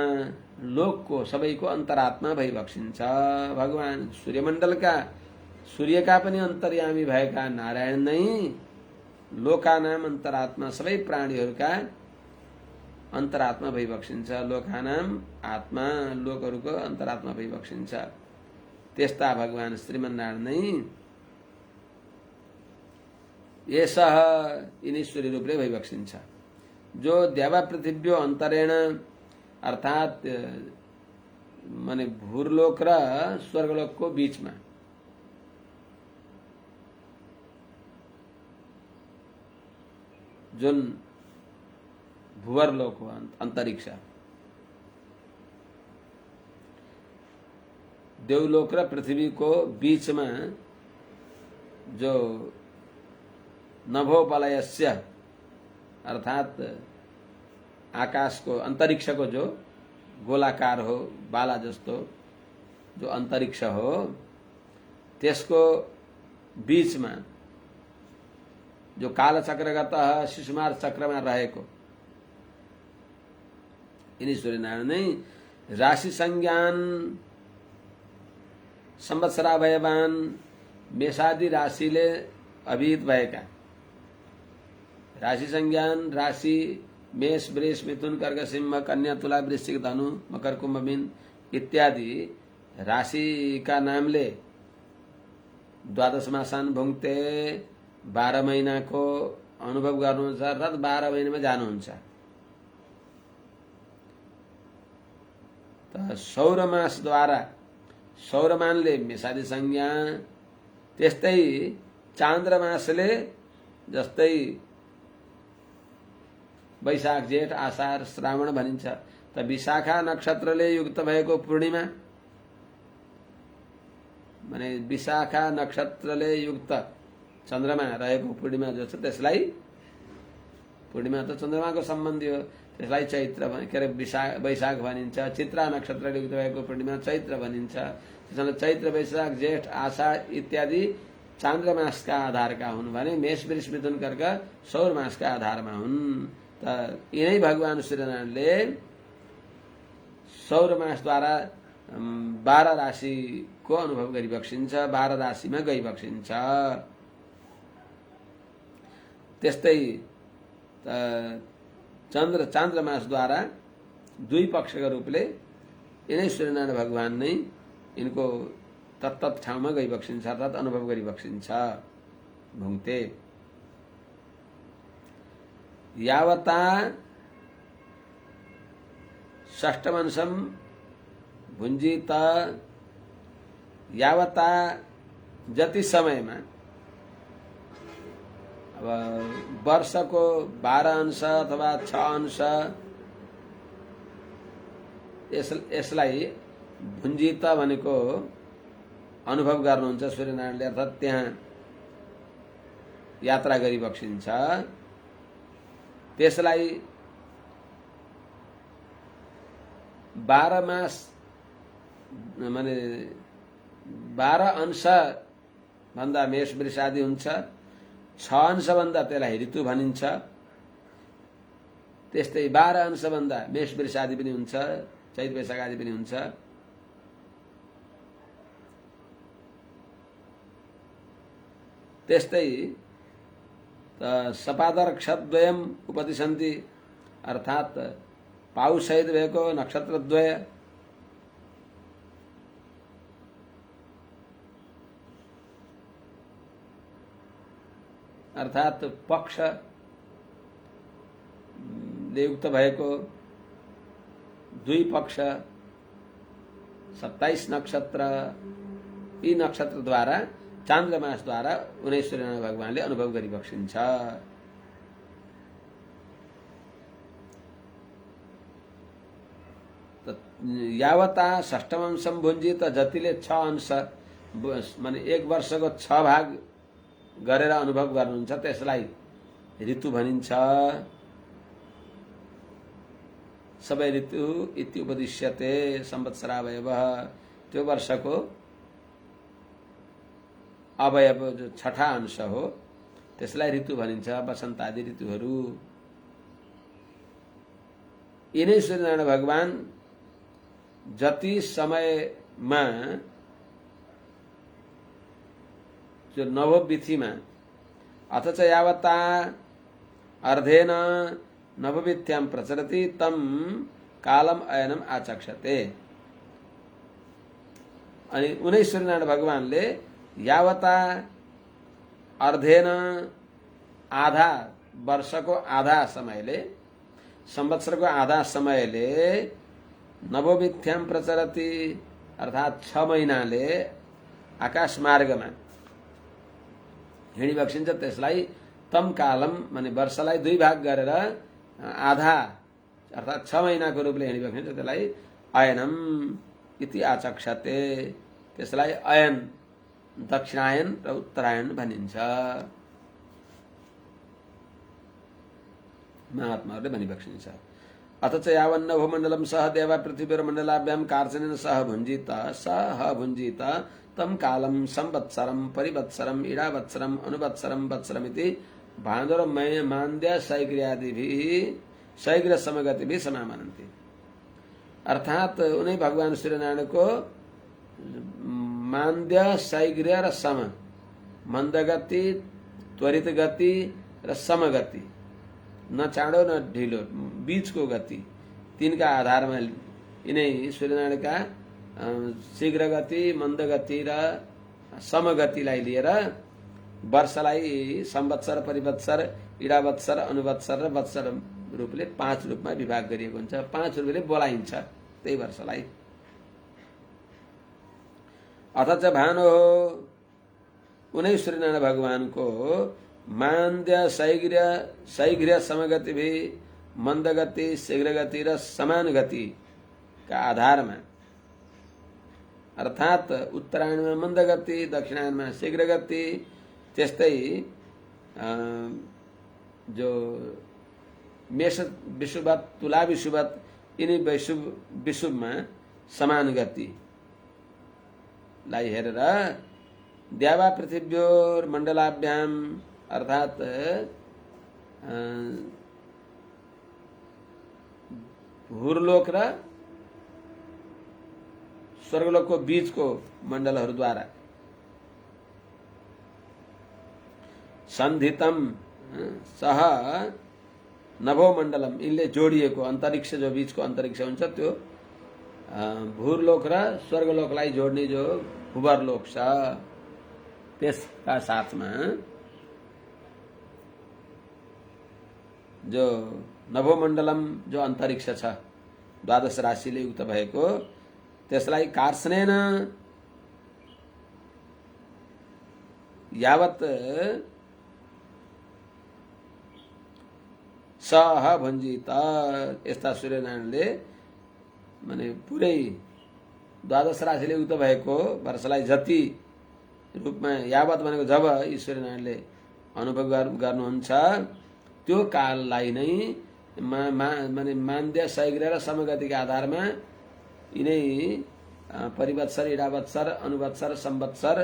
लोकको सबैको अन्तरात्मा भइबक्सिन्छ। भगवान सूर्यमण्डलका सूर्यका पनि अन्तर्यामी भएका नारायण नै लोकानाम अन्तरात्मा सबै प्राणीहरूका अन्तरात्मा भइबक्सिन्छ। लोकानाम आत्मा, लोकहरूको अन्तरात्मा भइबक्सिन्छ। त्यस्ता भगवान श्रीमन्नारायण नै यसः यिनीश्वरी रूपले भइबक्सिन्छ। जो देव पृथिव्यो अन्तरेण अर्थात माने भूरलोक र स्वर्गलोकको बीचमा जुन भूवरलोक हो अंतरिक्ष, देवलोक र पृथ्वी को बीच में जो नभोपलयस्य अर्थात आकाश को अंतरिक्ष को जो गोलाकार हो बाला जस्तो जो अंतरिक्ष हो त्यसको बीच में जो कालचक्रगत शिशुमार चक्र में रहेको यिनी सूर्यनारायण नै राशि संज्ञान संवत्सरावयवान मेषादि राशिले अभिहित भएका राशि संज्ञान राशि मेष वृष मिथुन कर्क सिंह कन्या तुला वृश्चिक धनु मकर कुंभ मीन इत्यादि राशि का नामले द्वादश मासान भुङ्ते 12 महीना को अनुभव गर्नुहुन्छ अर्थात 12 महीना में जानुहुन्छ। त सौरमास द्वारा सौरमानले मेषादि संज्ञा त्यस्तै चान्द्रमासले जस्तै वैशाख जेठ आषाढ श्रावण भनिन्छ। त विशाखा नक्षत्रले युक्त भएको पूर्णिमा माने विशाखा नक्षत्रले युक्त चन्द्रमा रहेको पूर्णिमा जो छ त्यसलाई पूर्णिमा त चन्द्रमाको सम्बन्धी हो त्यसलाई चैत्र के अरे वैशाख भनिन्छ। चित्रा नक्षत्रले युक्त भएको पूर्णिमा चैत्र भनिन्छ। त्यसैले चैत्र वैशाख जेठ आषाढ इत्यादि चान्द्रमासका आधारका हुन् भने मेष वृष मिथुन कर्क सौर मासका आधारमा हुन्। त यिनै भगवान सूर्यनारायणले सौर मासद्वारा 12 राशिको अनुभव गरिबक्सिन्छ, 12 राशिमा गइबक्सिन्छ। त्यस्तै चान्द्रमासद्वारा 2 पक्षका रूपले यिनै सूर्यनारायण भगवान नै यिनको तत्तत ठाउँमा गइबक्सिन्छ अर्थात अनुभव गरिबक्सिन्छ भुङ्ते। यावता षष्ठमंशम भुञ्जीत यावता जति समयमा अब वर्षको 12 अंश अथवा 6 अंश यसलाई भुञ्जीत भनेको अनुभव गर्नुहुन्छ सूर्यनारायणले अर्थात त्यहाँ यात्रा गरिबक्सिन्छ। त्यसलाई 12 मास माने 12 अंश भन्दा मेष वृष आदि हुन्छ। 6 अंश भन्दा त्यसलाई ऋतु भनिन्छ। त्यस्तै 12 अंश भन्दा मेष वृष आदि पनि हुन्छ, चैत वैशाख आदि पनि हुन्छ। त्यस्तै सपादर्क्षद्वयम उपदिशन्ति अर्थात पाउ सहित भएको नक्षत्रद्वय अर्थात पक्ष युक्त भएको 2 पक्ष 27 नक्षत्र यी नक्षत्रद्वारा चान्द्रमासद्वारा उनै सूर्यनारायण भगवानले अनुभव गरिबक्सिन्छ। यावता षष्ठमंशम भुञ्जीत जतिले 6 अंश माने 1 वर्षको 6 भाग गरेर अनुभव गर्नुहुन्छ त्यसलाई ऋतु भनिन्छ। सबै ऋतु इति उपदिश्यते संवत्सरावयवः त्यो वर्षको अवयव जो 6ठा अंश हो त्यसलाई ऋतु भनिन्छ। वसन्त आदि ऋतुहरू यिनै सूर्यनारायण भगवान जति समयमा जो नवोविथिमा अथ च यावता अर्धेन नभविथ्याम प्रचरति तम कालम अयनम आचक्षते। अनि उनै सूर्यनारायण भगवानले यावता अर्धेन आधा वर्षको आधा समयले, संवत्सरको आधा समयले नभोमिथ्याम प्रचरति अर्थात 6 महिनाले आकाश मार्गमा हिँडिबक्सिन्छ। त्यसलाई तम कालम माने वर्षलाई 2 भाग गरेर आधा अर्थात 6 महिनाको रूपले हिँडिबक्सिन्छ। त्यसलाई अयनम इति आचक्षते। त्यसलाई अयन, दक्षिणायन र उत्तरायण भनिन्छ। महात्माहरूले भनिबक्सिन्छ। अथ च यावन्न भूमण्डलम सह देवा पृथ्वीर मण्डलाभ्याम कार्चनेन सह भुञ्जीत तम कालम संवत्सरम परिवत्सरम इडावत्सरम अनुवत्सरम वत्सरमिति भादर मय मान्द्य शैग्र्यादिभिः शैग्र समगतिभिः समामनन्ति। अर्थात उन्हें भगवान सूर्यनारायणको मान्द्य, शैग्र र सम, मन्दगति, त्वरित गति र समगति, न चाँडो न ढिलो, बीचको गति, तिनका आधारमा यिनै सूर्यनारायणका शीघ्र गति, मन्द गति र समगतिलाई लिएर वर्षलाई संवत्सर, परिवत्सर, इडावत्सर, अनुवत्सर र वत्सर रूपले 5 रूपमा विभाग गरिएको हुन्छ। 5 रूपले बोलाइन्छ त्यही वर्षलाई। अथ च भानो उनै सूर्यनारायण भगवानको मान्द्य, शैग्र समगतिभिः मन्दगति, शीघ्रगति र समान गति का आधारमा अर्थात उत्तरायणमा मन्दगति, दक्षिणायनमा शीघ्रगति, त्यस्तै जो मेष विषुवत, तुला विषुवत यिनी विषुवमा समान गति लाई हेरेर द्यावा पृथिव्योर मण्डलाभ्याम अर्थात भूर्लोक र स्वर्गलोकको बीचको मण्डलहरूद्वारा सन्धितम सह नभो मण्डलम यिनले जोडिएको अन्तरिक्ष, जो बीचको अन्तरिक्ष हुन्छ त्यो भूर्लोक र स्वर्गलोकलाई जोड्ने जो भूवर्लोक छ, त्यसका साथमा जो नभोमण्डलम जो अन्तरिक्ष छ 12 राशिले युक्त भएको, त्यसलाई कार्सनेन यावत सह भुञ्जीत। यस्ता सूर्यनारायणले माने पुरै 12 राशिले युक्त भएको वर्षलाई जति रूपमा यावत भनेको जब यी सूर्यनारायणले अनुभव गर्नुहुन्छ त्यो काललाई नै माने मान्द्य, शैग्र र समगतिका आधारमा यिनै परिवत्सर, इडावत्सर, अनुवत्सर, संवत्सर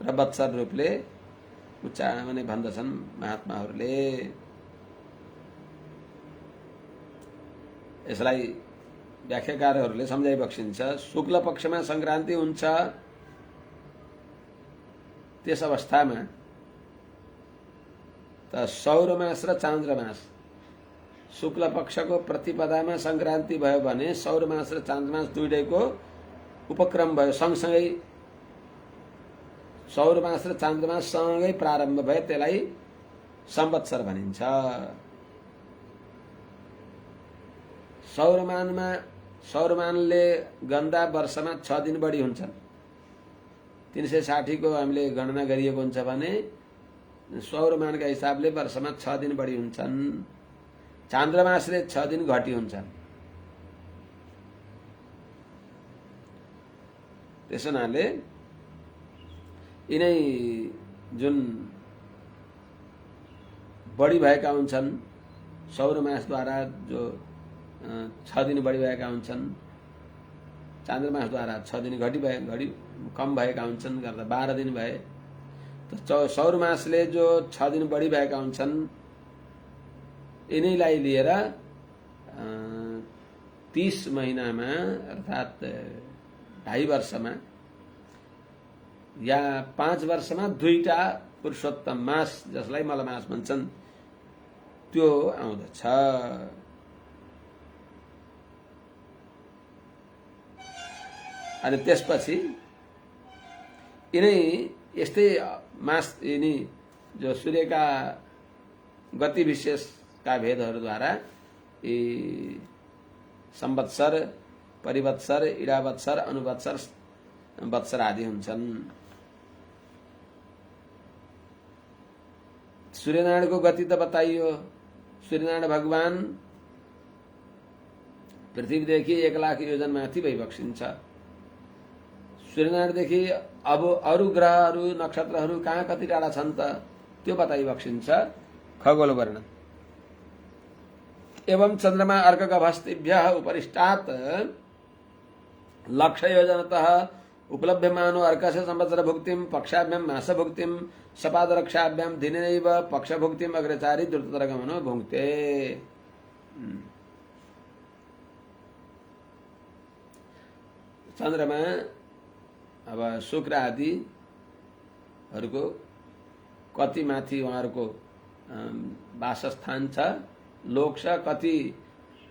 र वत्सर रूपले उच्चारण माने भन्दछन् महात्माहरूले। यसलाई व्याख्याकारहरूले सम्झाइ बक्सिन्छ। शुक्ल पक्षमा संक्रान्ति हुन्छ, त्यस अवस्थामा त सौरमास र चान्द्रमास, शुक्ल पक्षको प्रतिपदामा संक्रान्ति भयो भने सौरमास र चान्द्रमास दुईटैको उपक्रम भयो, सँगसँगै सौरमास र चान्द्रमास सँगै प्रारम्भ भयो, त्यसलाई संवत्सर भनिन्छ। सौरमानले गन्दा वर्षमा 6 दिन बढी हुन्छन्। 360 को हामीले गणना गरिएको हुन्छ भने सौरमानका हिसाबले वर्षमा 6 दिन बढी हुन्छन्। चान्द्रमासले 6 दिन घटी हुन्छन्। त्यसो हुनाले यिनै जुन बढी भएका हुन्छन्, सौरमासद्वारा जो 6 दिन बढी भएका हुन्छन्, चान्द्रमासद्वारा 6 दिन घटी कम भएका हुन्छन्, गर्दा 12 दिन भए। त सौरमासले जो 6 दिन बढी भएका हुन्छन्, यिनैलाई लिएर 30 महिनामा अर्थात 2.5 वर्षमा या 5 वर्षमा 2टा पुरुषोत्तम मास, जसलाई मलमास भन्छन्, त्यो आउँदछ। अनि त्यसपछि यिनै यस्तै मास यिनी जो सूर्यका गति विशेषका भेदहरूद्वारा यी संवत्सर, परिवत्सर, इडावत्सर, अनुवत्सर, वत्सर आदि हुन्छन्। सूर्यनारायणको गति त बताइयो। सूर्यनारायण भगवान पृथ्वीदेखि 1,00,000 योजन माथि भइबक्सिन्छ। सूर्यनारायणदेखि अब अरू ग्रहहरू, नक्षत्रहरू कहाँ कति टाढा छन् त त्यो बताइबक्सिन्छ खगोल वर्णन। एवं चन्द्रमा अर्कगभस्तिभ्यः उपरिष्टात् लक्ष योजनतः उपलभ्यमानो अर्कस्य संवत्सर भुक्तिं पक्षाभ्यां मास भुक्तिं सपादरक्षाभ्यां दिनेनैव पक्ष भुक्तिं अग्रचारी द्रुततरगमनो भुङ्क्ते। चन्द्रमा अब शुक्र आदिहरूको कति माथि उहाँहरूको वासस्थान छ, लोक छ,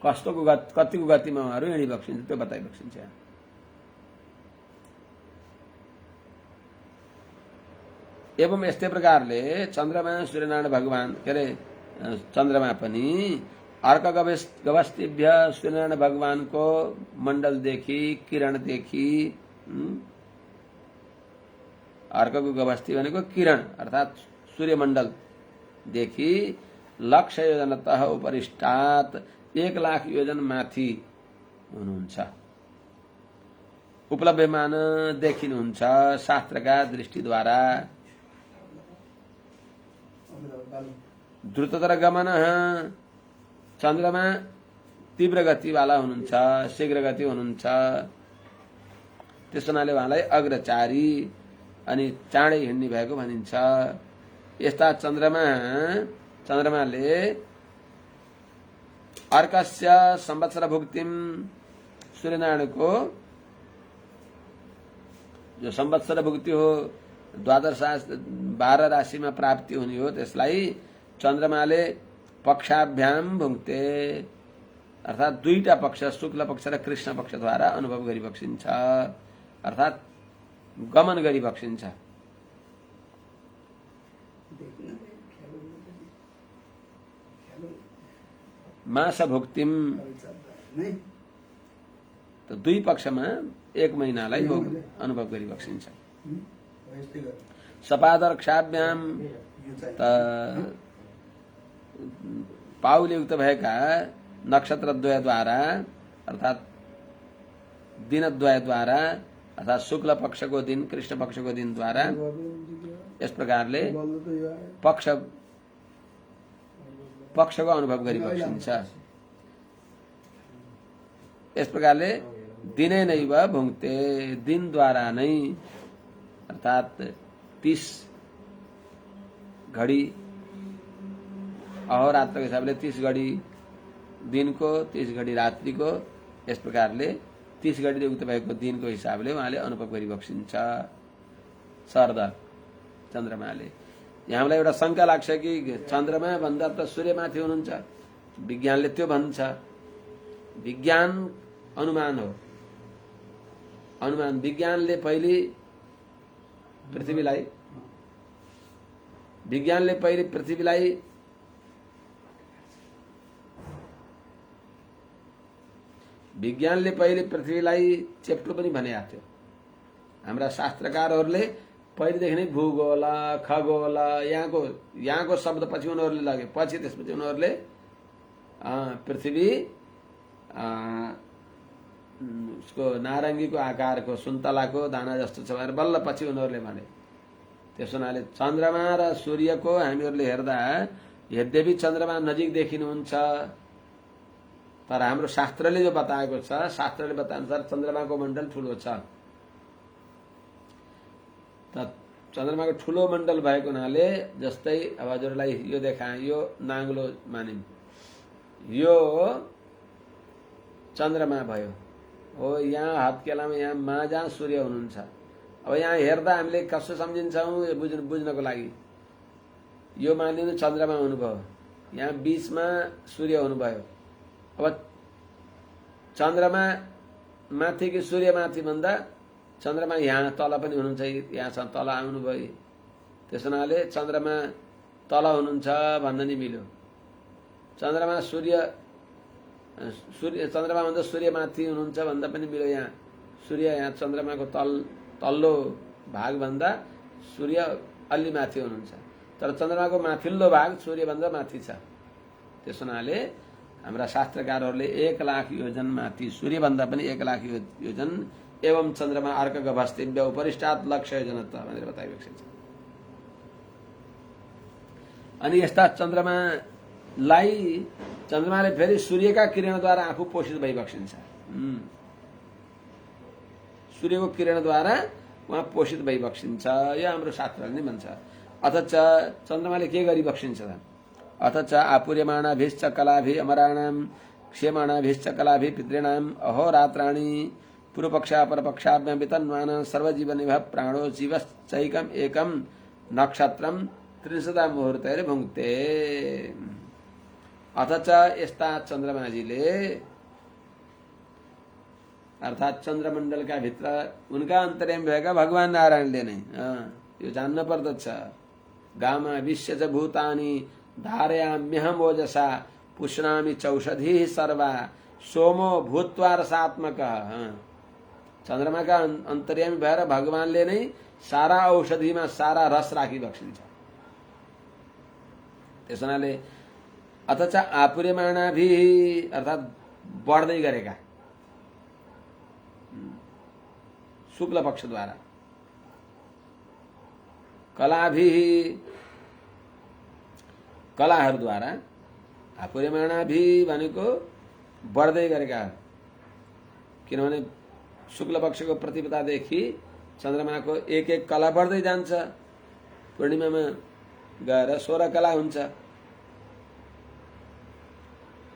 कतिको गतिमा उहाँहरू हिँडिबक्सिन्छ त्यो बताइबक्सिन्छ। एवं यस्तै प्रकारले चन्द्रमा सूर्यनारायण भगवान के अरे चन्द्रमा पनि अर्कगभस्तिभ्य सूर्यनारायण भगवानको मण्डलदेखि, किरणदेखि, अर्कको गभस्ति भनेको किरण अर्थात् सूर्यमण्डलदेखि लक्ष योजनतः उपरिष्टात् 1,00,000 योजन माथि हुनुहुन्छ। उपलब्धमान देखिनुहुन्छ शास्त्रका दृष्टिद्वारा। द्रुततर गमन चन्द्रमा तीव्र गतिवाला हुनुहुन्छ, शीघ्र गति हुनुहुन्छ। त्यस हुनाले उहाँलाई अग्रचारी अनि चाँडै हिँड्ने भएको भनिन्छ। यस्ता चन्द्रमाले अर्कस्य संवत्सर भुक्तिम सूर्यनारायणको जो संवत्सर भुक्ति हो 12 राशिमा प्राप्ति हुने हो त्यसलाई चन्द्रमाले पक्षाभ्याम भुङ्क्ते अर्थात् दुईटा पक्ष शुक्ल पक्ष र कृष्ण पक्षद्वारा अनुभव गरिबक्सिन्छ अर्थात् गमन गरिबक्सिन्छ। मास भुक्तिम त दुई पक्षमा 1 महिनालाई अनुभव गरिबक्सिन्छ। सपादरक्षाभ्याम त पाउलयुक्त भएका नक्षत्रद्वयद्वारा अर्थात् दिनद्वयद्वारा अर्थात् शुक्ल पक्षको दिन कृष्ण पक्षको दिनद्वारा यस प्रकारले पक्षको अनुभव गरिबक्सिन्छ। यस प्रकारले दिनै नैव भुङ्क्ते दिनद्वारा नै अर्थात् 30 घडी अहोरात्रको हिसाबले 30 घडी दिनको 30 घडी रात्रिको यस प्रकारले 30 घडी युक्त भएको दिनको हिसाबले उहाँले अनुभव गरिबक्सिन्छ शरद चन्द्रमाले। यहाँ हामीलाई एउटा शंका लाग्छ कि चन्द्रमा भन्दा त सूर्यमाथि हुनुहुन्छ, विज्ञानले त्यो भन्छ। विज्ञान अनुमान हो, अनुमान। विज्ञानले पहिले पृथ्वीलाई चेप्टो पनि भनेको थियो। हाम्रा शास्त्रकारहरूले पहिलेदेखि नै भूगोल खगोल यहाँको शब्द पछि उनीहरूले लगे, पछि त्यसपछि उनीहरूले पृथ्वी उसको नारङ्गीको आकारको सुन्तलाको दाना जस्तो छ भनेर बल्ल पछि उनीहरूले भने। त्यस हुनाले चन्द्रमा र सूर्यको हामीहरूले हेर्दा यद्यपि चन्द्रमा नजिक देखिनुहुन्छ तर हाम्रो शास्त्रले जो बताएको छ, शास्त्रले बताएअनुसार चन्द्रमाको मण्डल ठुलो छ। त चन्द्रमाको ठुलो मण्डल भएको हुनाले जस्तै अब हजुरलाई यो देखाए, यो नाङ्लो मानिम, यो चन्द्रमा भयो हो। यहाँ हत्केलामा यहाँ माझा सूर्य हुनुहुन्छ। अब यहाँ हेर्दा हामीले कसो सम्झिन्छौँ बुझ्नको लागि यो मानिनु चन्द्रमा हुनुभयो। यहाँ बीचमा सूर्य हुनुभयो। अब चन्द्रमा माथि कि सूर्य माथि भन्दा चन्द्रमा यहाँ तल पनि हुनुहुन्छ, यहाँसम्म तल आउनुभयो। त्यस हुनाले चन्द्रमा तल हुनुहुन्छ भन्न नि मिल्यो। चन्द्रमा चन्द्रमा भन्दा सूर्य माथि हुनुहुन्छ भन्दा पनि मिल्यो। यहाँ सूर्य यहाँ चन्द्रमाको तल्लो भाग भन्दा सूर्य अलि माथि हुनुहुन्छ, तर चन्द्रमाको माथिल्लो भाग सूर्यभन्दा माथि छ। त्यस हुनाले हाम्रा शास्त्रकारहरूले 1,00,000 योजन माथि, सूर्यभन्दा पनि 1,00,000 योजन एवं चन्द्रमा अर्क गभस्तिव्य उपरिष्टात् लक्ष्य योजनत्व भनेर बताइएको छ। अनि यस्ता चन्द्रमाले फेरि सूर्यका किरणद्वारा आफू पोषित भइबक्सिन्छ। सूर्यको किरणद्वारा उहाँ पोषित भइबक्सिन्छ, यो हाम्रो शास्त्रले नै भन्छ। अथच चन्द्रमाले के गरिबक्सिन्छ त? अथच आपूर्यमाणाभिश्च कलाभि अमराणां क्षेमाणाभिश्च कलाभि पितॄणां अहोरात्राणि पूर्वपक्षा परपक्षाभ्यां वितन्वान सर्वजीवनिभः प्राणो जीवश्चैकम् एकं नक्षत्रं 30 मुहूर्तैर भुङ्क्ते। अथच यस्ता चन्द्रमाजीले अर्थात चन्द्रमण्डलका भित्र उनका अन्तर्यामी भएका भगवान नारायणले नै यो जान्न पर्दछ। गामा विश्वज भूतानि धारयाम्यहं ओजसा पुष्णामि चौषधि सर्वा सोमो भूत्वा रसात्मकः। चन्द्रमाका अन्तर्यामी भएर भगवानले नै सारा औषधिमा सारा रस राखिबक्सिन्छ। त्यस हुनाले अथच आपूर्यमाणाभि अर्थात बढ्दै गरेका शुक्ल पक्षद्वारा, कलाभि कलाहरूद्वारा, आपूर्यमाणाभि भनेको बढ्दै गरेका, किनभने शुक्ल पक्षको प्रतिपदादेखि चन्द्रमाको एक कला बढ्दै जान्छ। पूर्णिमामा गएर 16 कला हुन्छ,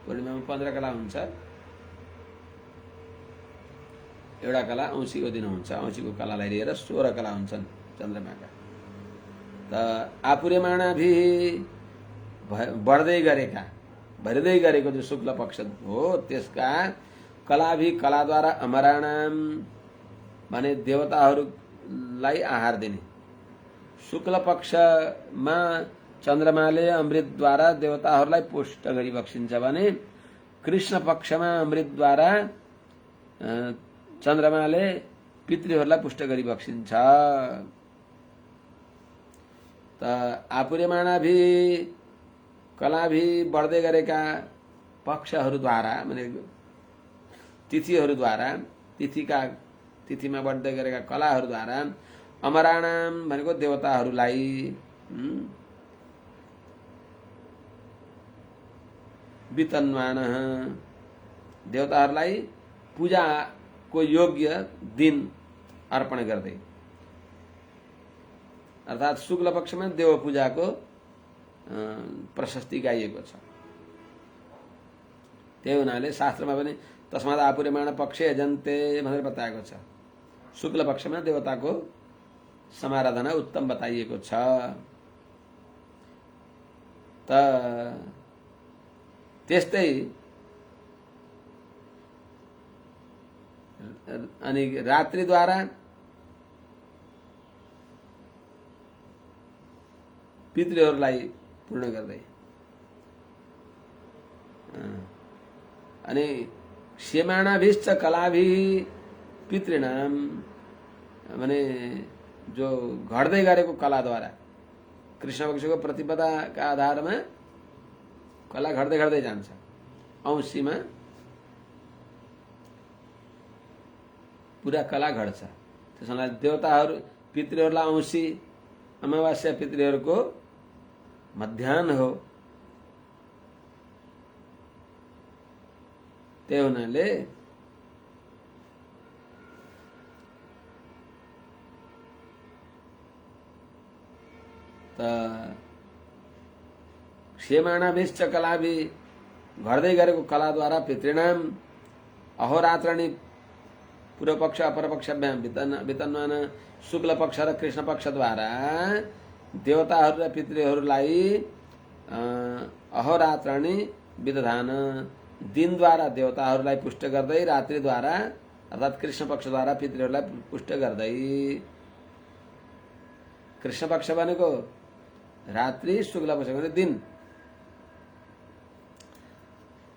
पूर्णिमामा 15 कला हुन्छ, एउटा कला औँसीको दिन हुन्छ। औँसीको कलालाई लिएर 16 कला हुन्छन् चन्द्रमाका। त आपूर्यमाणाभि बढ्दै गरेका, भरिँदै गरेको जो शुक्ल पक्ष हो त्यसका कलाभि कलाद्वारा अमराणाम भने देवताहरूलाई आहार दिने। शुक्ल पक्षमा चन्द्रमाले अमृतद्वारा देवताहरूलाई पुष्ट गरिबक्सिन्छ भने कृष्ण पक्षमा अमृतद्वारा चन्द्रमाले पितृहरूलाई पुष्ट गरिबक्सिन्छ। त आपूर्यमाणाभि कलाभि बढ्दै गरेका पक्षहरूद्वारा माने तिथिहरूद्वारा, तिथिमा बढ्दै गरेका कलाहरूद्वारा अमराणाम भनेको देवताहरूलाई वितन्वान देवताहरूलाई पूजाको योग्य दिन अर्पण गर्दै, अर्थात शुक्ल पक्षमा देव पूजाको प्रशस्ति गाइएको छ। त्यही हुनाले शास्त्रमा पनि तस्मात् आपूर्यमाण पक्षे यजन्ते भनेर बताएको छ। शुक्ल पक्षमा देवताको समाराधना उत्तम बताइएको छ। त त्यस्तै अनि रात्रिद्वारा पितृहरूलाई पूर्ण गर्दै, अनि क्षेमाणाभिश्च कलाभि पितृणाम भने जो घट्दै गरेको कलाद्वारा, कृष्ण पक्षको प्रतिपदाका आधारमा कला घट्दै घट्दै जान्छ। औँसीमा पुरा कला घट्छ। त्यसैले देवताहरू पितृहरूलाई औँसी अमावास्या पितृहरूको मध्याह्न हो। त्यही हुनाले क्षेमाणाभिश्च कलाभि घट्दै गरेको कलाद्वारा पितृणाम अहोरात्राणि पूर्व पक्ष अपर पक्षभ्याम वितन्वान शुक्ल पक्ष र कृष्ण पक्षद्वारा देवताहरू र पितृहरूलाई अहोरात्राणि विदधान, दिनद्वारा देवताहरूलाई पुष्ट गर्दै, रात्रिद्वारा अर्थात् कृष्ण पक्षद्वारा पितृहरूलाई पुष्ट गर्दै। कृष्ण पक्ष भनेको रात्रि, शुक्ल पक्ष भनेको दिन।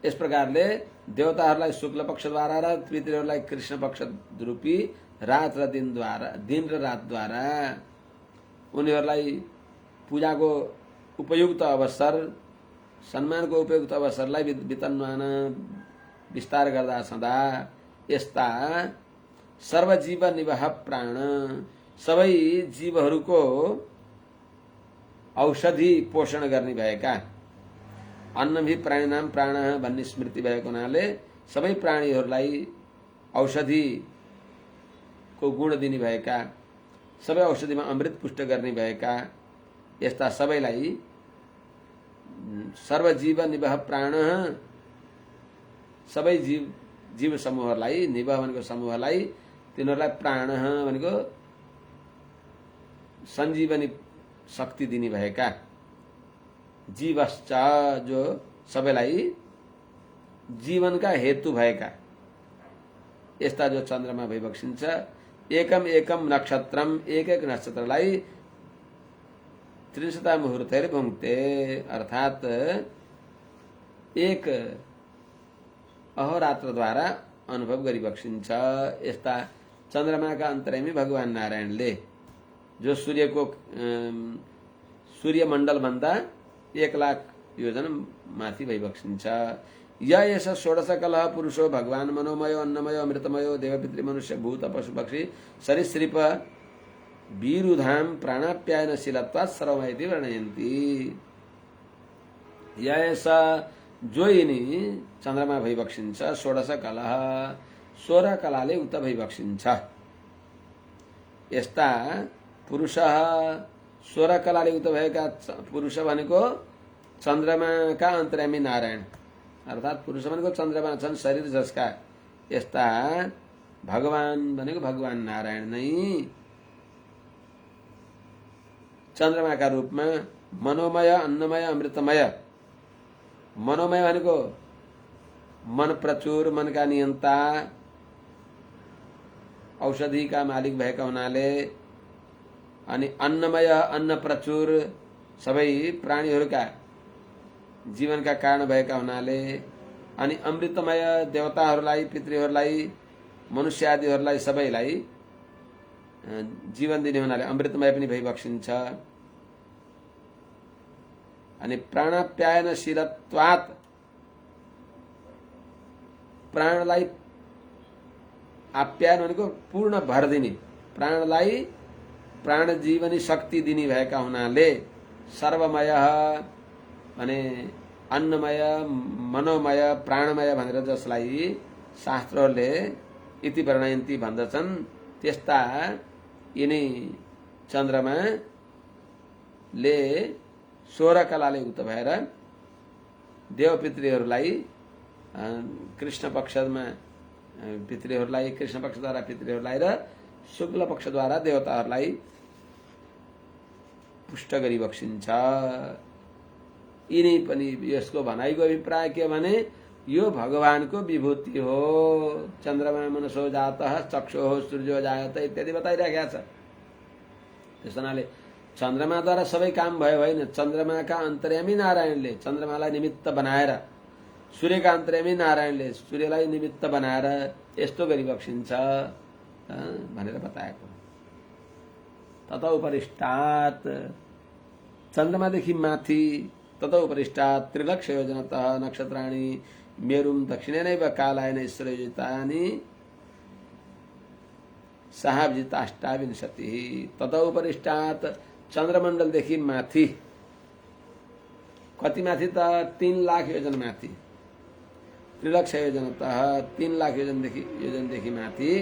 यस प्रकारले देवताहरूलाई शुक्ल पक्षद्वारा र पितृहरूलाई कृष्ण पक्ष रूपी रात र दिनद्वारा, दिन र रातद्वारा उनीहरूलाई पूजाको उपयुक्त अवसर, सम्मानको उपयुक्त अवसरलाई वितन्वान, विस्तार गर्दा सदा यस्ता सर्वजीव निवह प्राण, सबै जीवहरूको औषधि पोषण गर्ने भएका, अन्न भी प्राणीनाम प्राण भन्ने स्मृति भएको हुनाले सबै प्राणीहरूलाई औषधिको गुण दिने भएका, सबै औषधिमा अमृत पुष्ट गर्ने भएका यस्ता सबैलाई सर्वजीव निवह प्राण, सबै जीव समूहलाई, निवह भनेको समूहलाई, तिनीहरूलाई प्राण भनेको सञ्जीवनी शक्ति दिने भएका, जीवश्च जो सबैलाई जीवनका हेतु भएका यस्ता जो चन्द्रमा भइबक्सिन्छ। एकम एकम नक्षत्रम, एक एक नक्षत्रलाई 30 मुहूर्तैर भुङ्क्ते, अर्थात् एक अहोरात्रद्वारा अनुभव गरिबक्सिन्छ। यस्ता चन्द्रमाका अन्तर्यामी भगवान नारायणले जो सूर्यको सूर्यमण्डल भन्दा 1,00,000 योजना माथि भइबक्सिन्छ। य एष षोडश कलह पुरुषो भगवान मनोमयो अन्नमयो अमृतमयो देवपितृ मनुष्य भूत पशु पक्षी सरीसृप वीरुधाम प्राणाप्यायन शीलत्वात् सर्वमयति वर्णयन्ति। य एष जो यिनी चन्द्रमा भइबक्सिन्छ, षोडश कलह 16 कलाले उक्त भइबक्सिन्छ। यस्ता पुरुष 16 कलाले उक्त भएका पुरुष भनेको चन्द्रमाका अन्तर्यामी नारायण, अर्थात् पुरुष भनेको चन्द्रमा छन् शरीर जसका, यस्ता भगवान भनेको भगवान नारायण नै चन्द्रमाका रूपमा मनोमय अन्नमय अमृतमय, मनोमय भनेको मन प्रचुर, मनका नियन्ता, औषधिका मालिक भएका हुनाले, अनि अन्नमय अन्न प्रचुर, सबै प्राणीहरूका जीवनका कारण भएका हुनाले, अनि अमृतमय देवताहरूलाई, पितृहरूलाई, मनुष्य आदिहरूलाई सबैलाई जीवन दिने हुनाले अमृतमय पनि भइबक्सिन्छ। अनि प्राणाप्यायन शीलत्वात्, प्राणलाई आप्यायन भनेको पूर्ण भर दिने, प्राणलाई प्राण जीवनी शक्ति दिने भएका हुनाले सर्वमय भने अन्नमय मनोमय प्राणमय भनेर जसलाई शास्त्रहरूले इति वर्णयन्ति भन्दछन्, त्यस्ता यिनी चन्द्रमाले 16 कलाले उक्त भएर देवपितृहरूलाई कृष्ण पक्षमा पितृहरूलाई, कृष्ण पक्षद्वारा पितृहरूलाई र शुक्ल पक्षद्वारा देवताहरूलाई पुष्ट गरिबक्सिन्छ। यिनी पनि यसको भनाइको अभिप्राय के भने यो भगवानको विभूति हो। चन्द्रमा मनसो जातः चक्षुः सूर्यो जायत इत्यादि बताइरहेका छ। त्यस हुनाले चन्द्रमाद्वारा सबै काम भयो होइन, चन्द्रमाका अन्तर्यामी नारायणले चन्द्रमालाई निमित्त बनाएर, सूर्यका अन्तर्यामी नारायणले सूर्यलाई निमित्त बनाएर यस्तो गरिबक्सिन्छ भनेर बताएको। तत उपरिष्टात्, चन्द्रमादेखि माथि, तत उपरिष्टात् 3,00,000 योजनतः नक्षत्राणि मेरुं दक्षिणेनैव कालायन ईश्वरयुजितानि सहाभिजिताष्टाविंशतिः। तत उपरिष्टात्, चन्द्रमण्डलदेखि माथि, कति माथि त 3,00,000 योजन माथि, 3,00,000 योजनतः 3,00,000 योजनदेखि माथि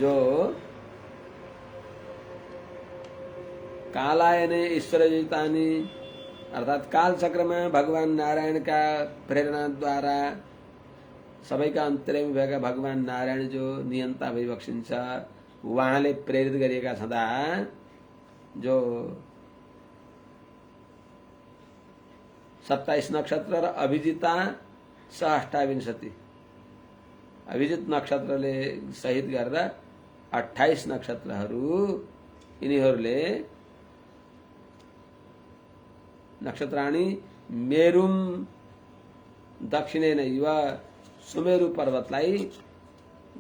जो कालायने ईश्वरयुजितानि, अर्थात् काल चक्रमा भगवान नारायणका प्रेरणाद्वारा सबैका अन्तर्यामी भएका भगवान नारायण जो नियन्ता भइबक्सिन्छ, उहाँले प्रेरित गरिएका छँदा जो 27 नक्षत्र र अभिजिता 28। अभिजित नक्षत्रले सहित गरेर 28 नक्षत्रहरू, यिनीहरूले नक्षत्राणि मेरुम दक्षिणेन इव सुमेरु पर्वतलाई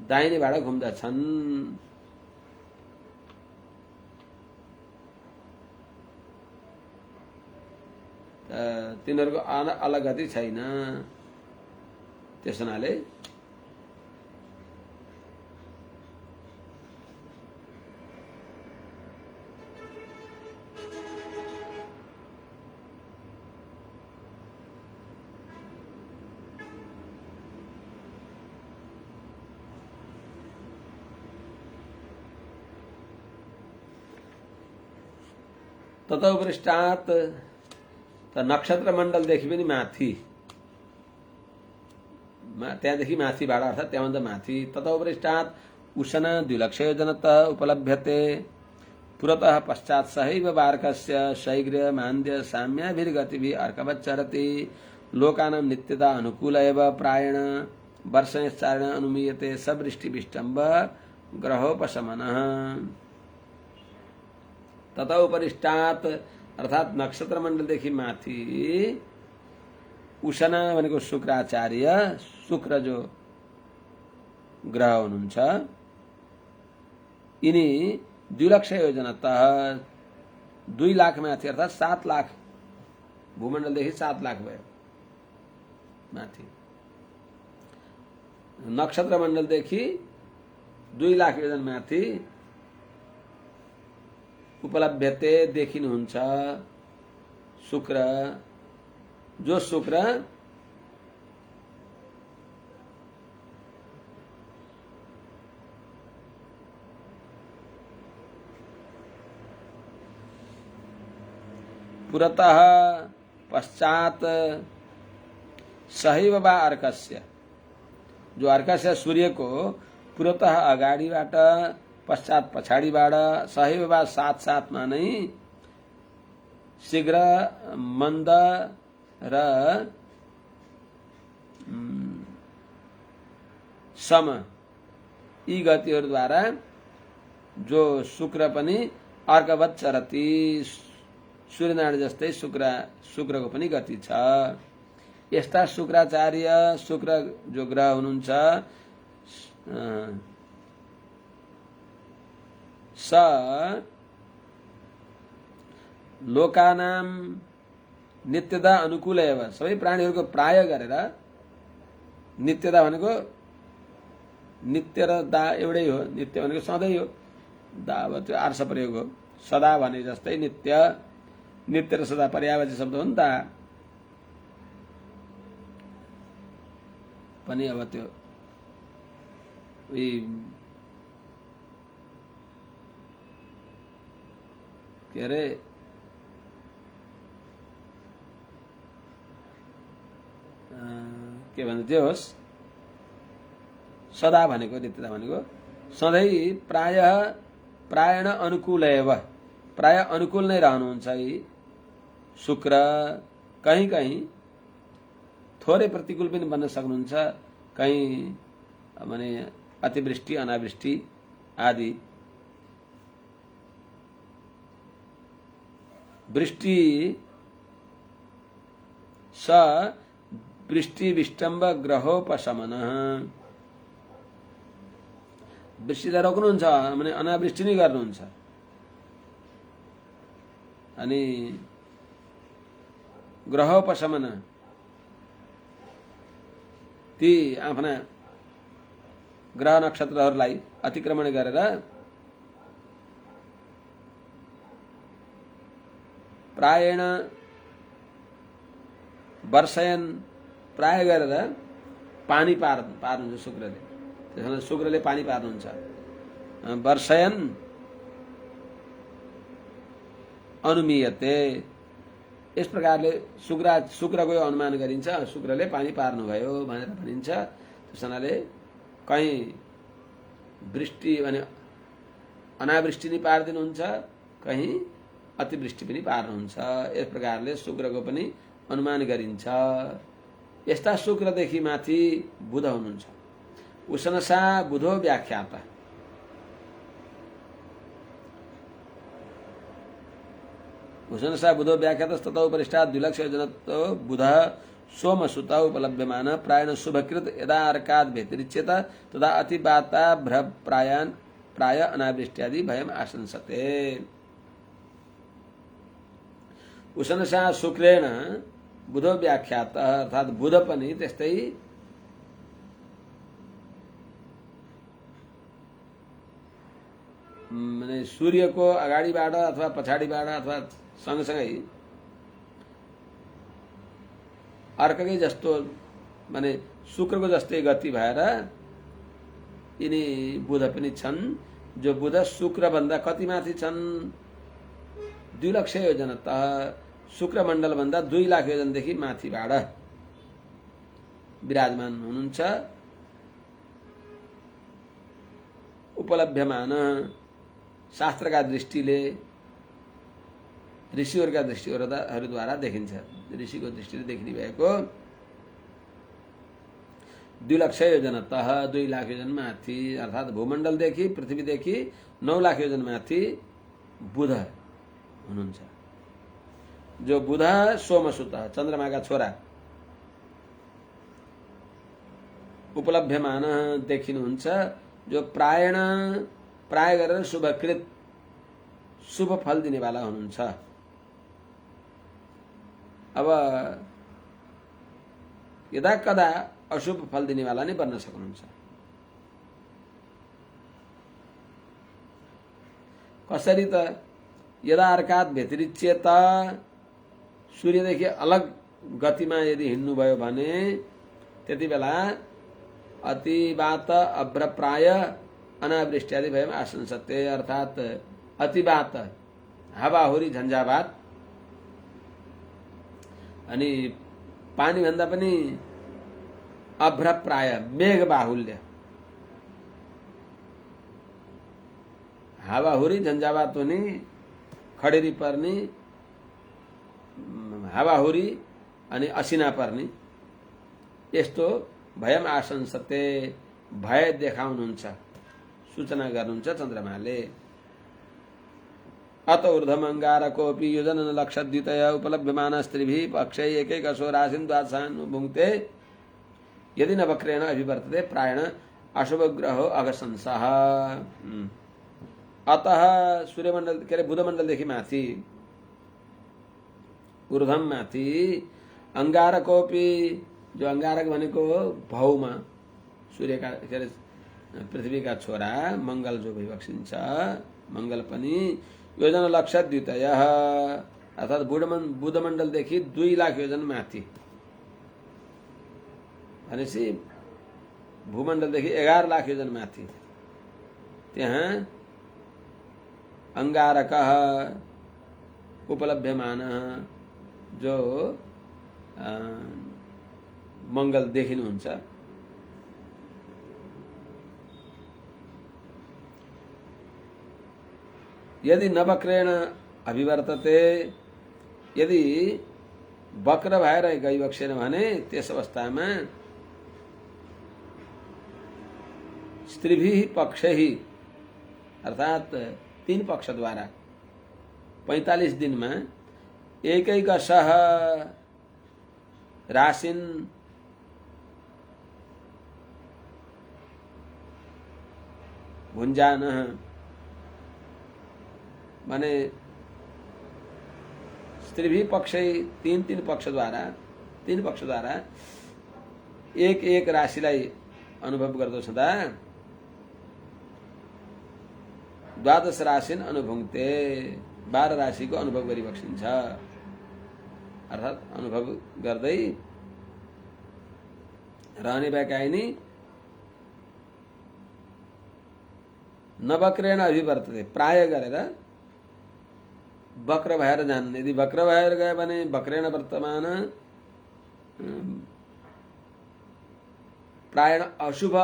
दाहिनेबाट घुम्दछन्। तिनीहरूको अलग गति छैन। त्यस हुनाले ततोपृष्ठात् नक्षत्र मण्डलदेखि पनि माथि, त्यहाँदेखि माथिबाट अर्थात् त्यहाँभन्दा माथि। ततोपृष्ठात् उशना द्विलक्षयोजनतः उपलभ्यते। पुरतः पश्चात् सहैव बार्कस्य शैग्र्य मान्द्य साम्याभिर्गतिभिः अर्कवच्चरति। लोकानां नित्यता अनुकूल एव प्रायेण वर्षश्चारेण अनुमीयते सवृष्टिविष्टम्ब ग्रहोपशमनः। ततोपरिष्टात् अर्थात् नक्षत्र मण्डलदेखि माथि उशना भनेको शुक्राचार्य, शुक्र जो ग्रह हुनुहुन्छ, यिनी 2 लाख योजनातः 2 लाख माथि अर्थात् 7 लाख भूमण्डलदेखि 7 लाख भयो माथि। नक्षत्र मण्डलदेखि 2 लाख योजन माथि उपलभ्यते देखिनुहुन्छ शुक्र, जो शुक्र पुरतः पश्चात सहैव वा अर्कस्य, जो अर्कस्य सूर्य को पुरतः अगाडिबाट पश्चात पछाडिबाट सहैव वा साथ साथमा नै शीघ्र मन्द र सम यी गतिहरूद्वारा जो शुक्र पनि अर्कवत् चरति, सूर्यनारायण जस्तै शुक्रको पनि गति छ। यस्ता शुक्राचार्य शुक्र जो ग्रह हुनुहुन्छ स लोकानाम नित्यता अनुकूल एव, सबै प्राणीहरूको प्राय गरेर, नित्यता भनेको नित्य र दा एउटै हो, नित्य भनेको सधैँ हो, दा अब त्यो आर्ष प्रयोग हो, सदा भने जस्तै नित्य, नित्य र सदा पर्यायवाची शब्द हो नि त। पनि अब त्यो के अरे के भन्छ त्यो होस्, सदा भनेको नित्यता भनेको सधैँ प्रायण अनुकूल एव, प्राय अनुकूल नै रहनुहुन्छ यी शुक्र। कहीं कहीं थोरै प्रतिकूल पनि बन्न सक्नुहुन्छ, कहीं माने अतिवृष्टि अनावृष्टि आदि। वृष्टि स वृष्टि विष्टम्ब ग्रहोपशमन, वृष्टिलाई रोक्नुहुन्छ माने अनावृष्टि नै गर्नुहुन्छ। अनि ग्रहोपशमन ती आफ्ना ग्रह नक्षत्रहरूलाई अतिक्रमण गरेर प्रायण वर्षयन, प्राय गरेर पानी पार्नुहुन्छ शुक्रले। त्यसैले शुक्रले पानी पार्नुहुन्छ। वर्षयन अनुमीयते, यस प्रकारले शुक्रको अनुमान गरिन्छ, शुक्रले पानी पार्नुभयो भनेर भनिन्छ। त्यसैले कहीं वृष्टि भने अनावृष्टि नै पार्दिनुहुन्छ, कहीं अतिवृष्टि पनि पार्नुहुन्छ। यस प्रकारले शुक्रको पनि अनुमान गरिन्छ। यस्ता शुक्रदेखि माथि बुध हुनुहुन्छ। उषनसा बुधो व्याख्याता। उषनसा बुधो व्याख्यातस्ततः उपरिष्टात् द्विलक्षयोजनतो बुधः सोमसुतः उपलभ्यमानः प्रायेण शुभकृत यदा अर्काद् व्यतिरिच्यत तदा अतिवाता भ्रप्रायान् प्राय अनावृष्ट्यादि भयम् आशंसते। उषनसा शुक्रेण बुधो व्याख्यातः अर्थात् बुध पनि त्यस्तै माने सूर्यको अगाडिबाट अथवा पछाडिबाट अथवा सँगसँगै अर्ककै जस्तो माने शुक्रको जस्तै गति भएर यिनी बुध पनि छन्, जो बुध शुक्र भन्दा कति माथि छन्? 2 लाख योजनतः शुक्र मण्डल भन्दा 2 लाख योजनदेखि माथिबाट विराजमान हुनुहुन्छ। उपलभ्यमान शास्त्रका दृष्टिले ऋषिहरूका दृष्टिहरूद्वारा देखिन्छ। ऋषिको दृष्टिले देखिने भएको 2 लाख योजनतः 2 लाख योजन माथि अर्थात् भूमण्डलदेखि पृथ्वीदेखि 9 लाख योजन माथि बुध हुनुहुन्छ, जो बुध सोमसुत चन्द्रमाका छोरा उपलभ्यमान देखिनुहुन्छ, जो प्राय गरेर शुभकृत शुभ फल दिनेवाला हुनुहुन्छ। अब यदा कदा अशुभ फल दिनेवाला नै बन्न सक्नुहुन्छ। कसरी त? यदा अर्कात् व्यतिरिच्यत सूर्यदेखि अलग गतिमा यदि हिँड्नुभयो भने त्यति बेला अतिवात अभ्रप्राय अनावृष्ट्यादि भयम् आशंसते। अर्थात् अतिवात हावाहुरी झन्झावात अनि पानी भन्दा पनि अभ्रप्राय मेघ बाहुल्य, हावाहुरी झन्झावात हुने, खडेरी पर्ने, हावाहुरी अनि असिना पर्ने, यस्तो भयम् आशंसते भय देखाउनुहुन्छ, सूचना गर्नुहुन्छ चन्द्रमाले। अत ऊर्ध्वम् अंगारकोऽपि योजन लक्षद्वितय उपलभ्यमान स्त्रीभिः पक्षै एकैकशो राशिं द्वादशान् भुङ्क्ते यदि न वक्रेण अभिवर्तते प्रायेण अशुभग्रहो अघशंसः। अतः सूर्यमण्डल के अरे बुधमण्डलदेखि माथि ऊर्ध्वम् माथि अंगारकोऽपि, जो अंगारक भनेको भौमा सूर्यका के अरे पृथ्वीका छोरा मंगल जो विवक्षिन्छ, मंगल पनि योजन लक्षद्वितय अर्थात् बुधमण्डलदेखि 2 लाख योजन माथि भनेपछि भूमण्डलदेखि 11 लाख योजन माथि त्यहाँ अंगारकः उपलभ्यमान, जो मंगल देखिनुहुन्छ। यदि न वक्रेण अभिवर्तते, यदि वक्र भएर गइबक्सेन भने त्यस अवस्थामा स्त्रीभिः पक्षैः अर्थात् 3 पक्षद्वारा 45 दिनमा एकैकशः राशिन् भुञ्जानः माने स्त्रीभिः पक्षै 3 पक्ष द्वारा एक राशिलाई अनुभव गर्दो छँदा 12 राशिन् अनुभुङ्क्ते 12 राशिको अनुभव गरिबक्सिन्छ। अर्थात् अनुभव गर्दै रहने भएका यिनी नवक्रेण अभिवर्तते प्राय गरेर वक्र भएर जान्। यदि वक्र भएर गए भने वक्रेण वर्तमान प्रायण अशुभ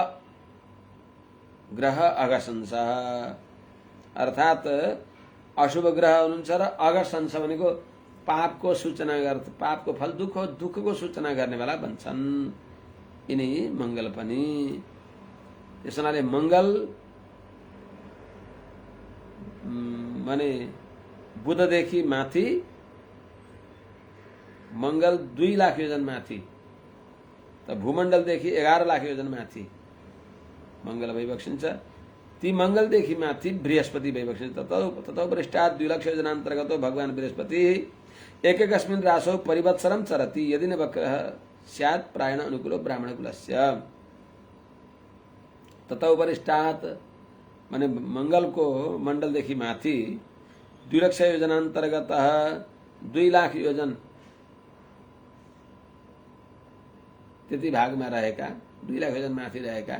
ग्रह अघशंसः अर्थात् अशुभ ग्रह हुनुहुन्छ र अघशंस भनेको पापको सूचना गर्छ, पापको फल दुःख हो, दुःखको सूचना गर्नेवाला बन्छन् यिनी मंगल पनि। त्यस हुनाले मंगल माने बुधदेखि माथि मंगल 2 लाख योजन माथि, त भूमण्डलदेखि 11 लाख योजन माथि मंगल वैवक्षिन्छ। ती मंगलदेखि माथि बृहस्पति वैवक्षिन्छ। ततौ पृष्ठात् 2 लाख योजन अन्तर्गतो भगवान बृहस्पति एकैकस्मिन् रासौ परिवत्सरं चरति यदि न वक्रः स्यात् प्रायण अनुकूलो ब्राह्मण कुलस्य। ततौ पृष्ठात् माने मंगल को मण्डलदेखि माथि 2 लाख योजन अन्तर्गत 2 लाख योजन त्यति भागमा रहेका 2 लाख योजन माथि रहेका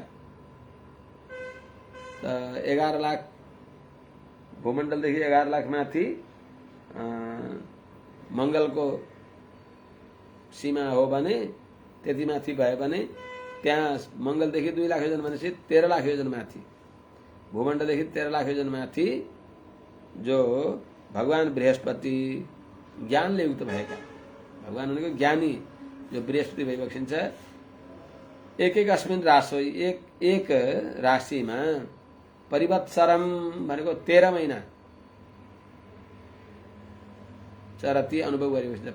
11 लाख भूमण्डलदेखि 11 लाख माथि मंगलको सीमा हो भने त्यति माथि भयो भने त्यहाँ मंगलदेखि 2 लाख योजन भनेपछि 13 लाख योजन माथि, भूमण्डलदेखि 13 लाख योजन माथि जो भगवान बृहस्पति ज्ञानले युक्त भएका, भगवान भनेको ज्ञानी जो बृहस्पति वैवक्षिन्छ। एक अस्मिन् राशि एक राशिमा परिवत्सरम भनेको 13 महिना चरती अनुभव गरेपछि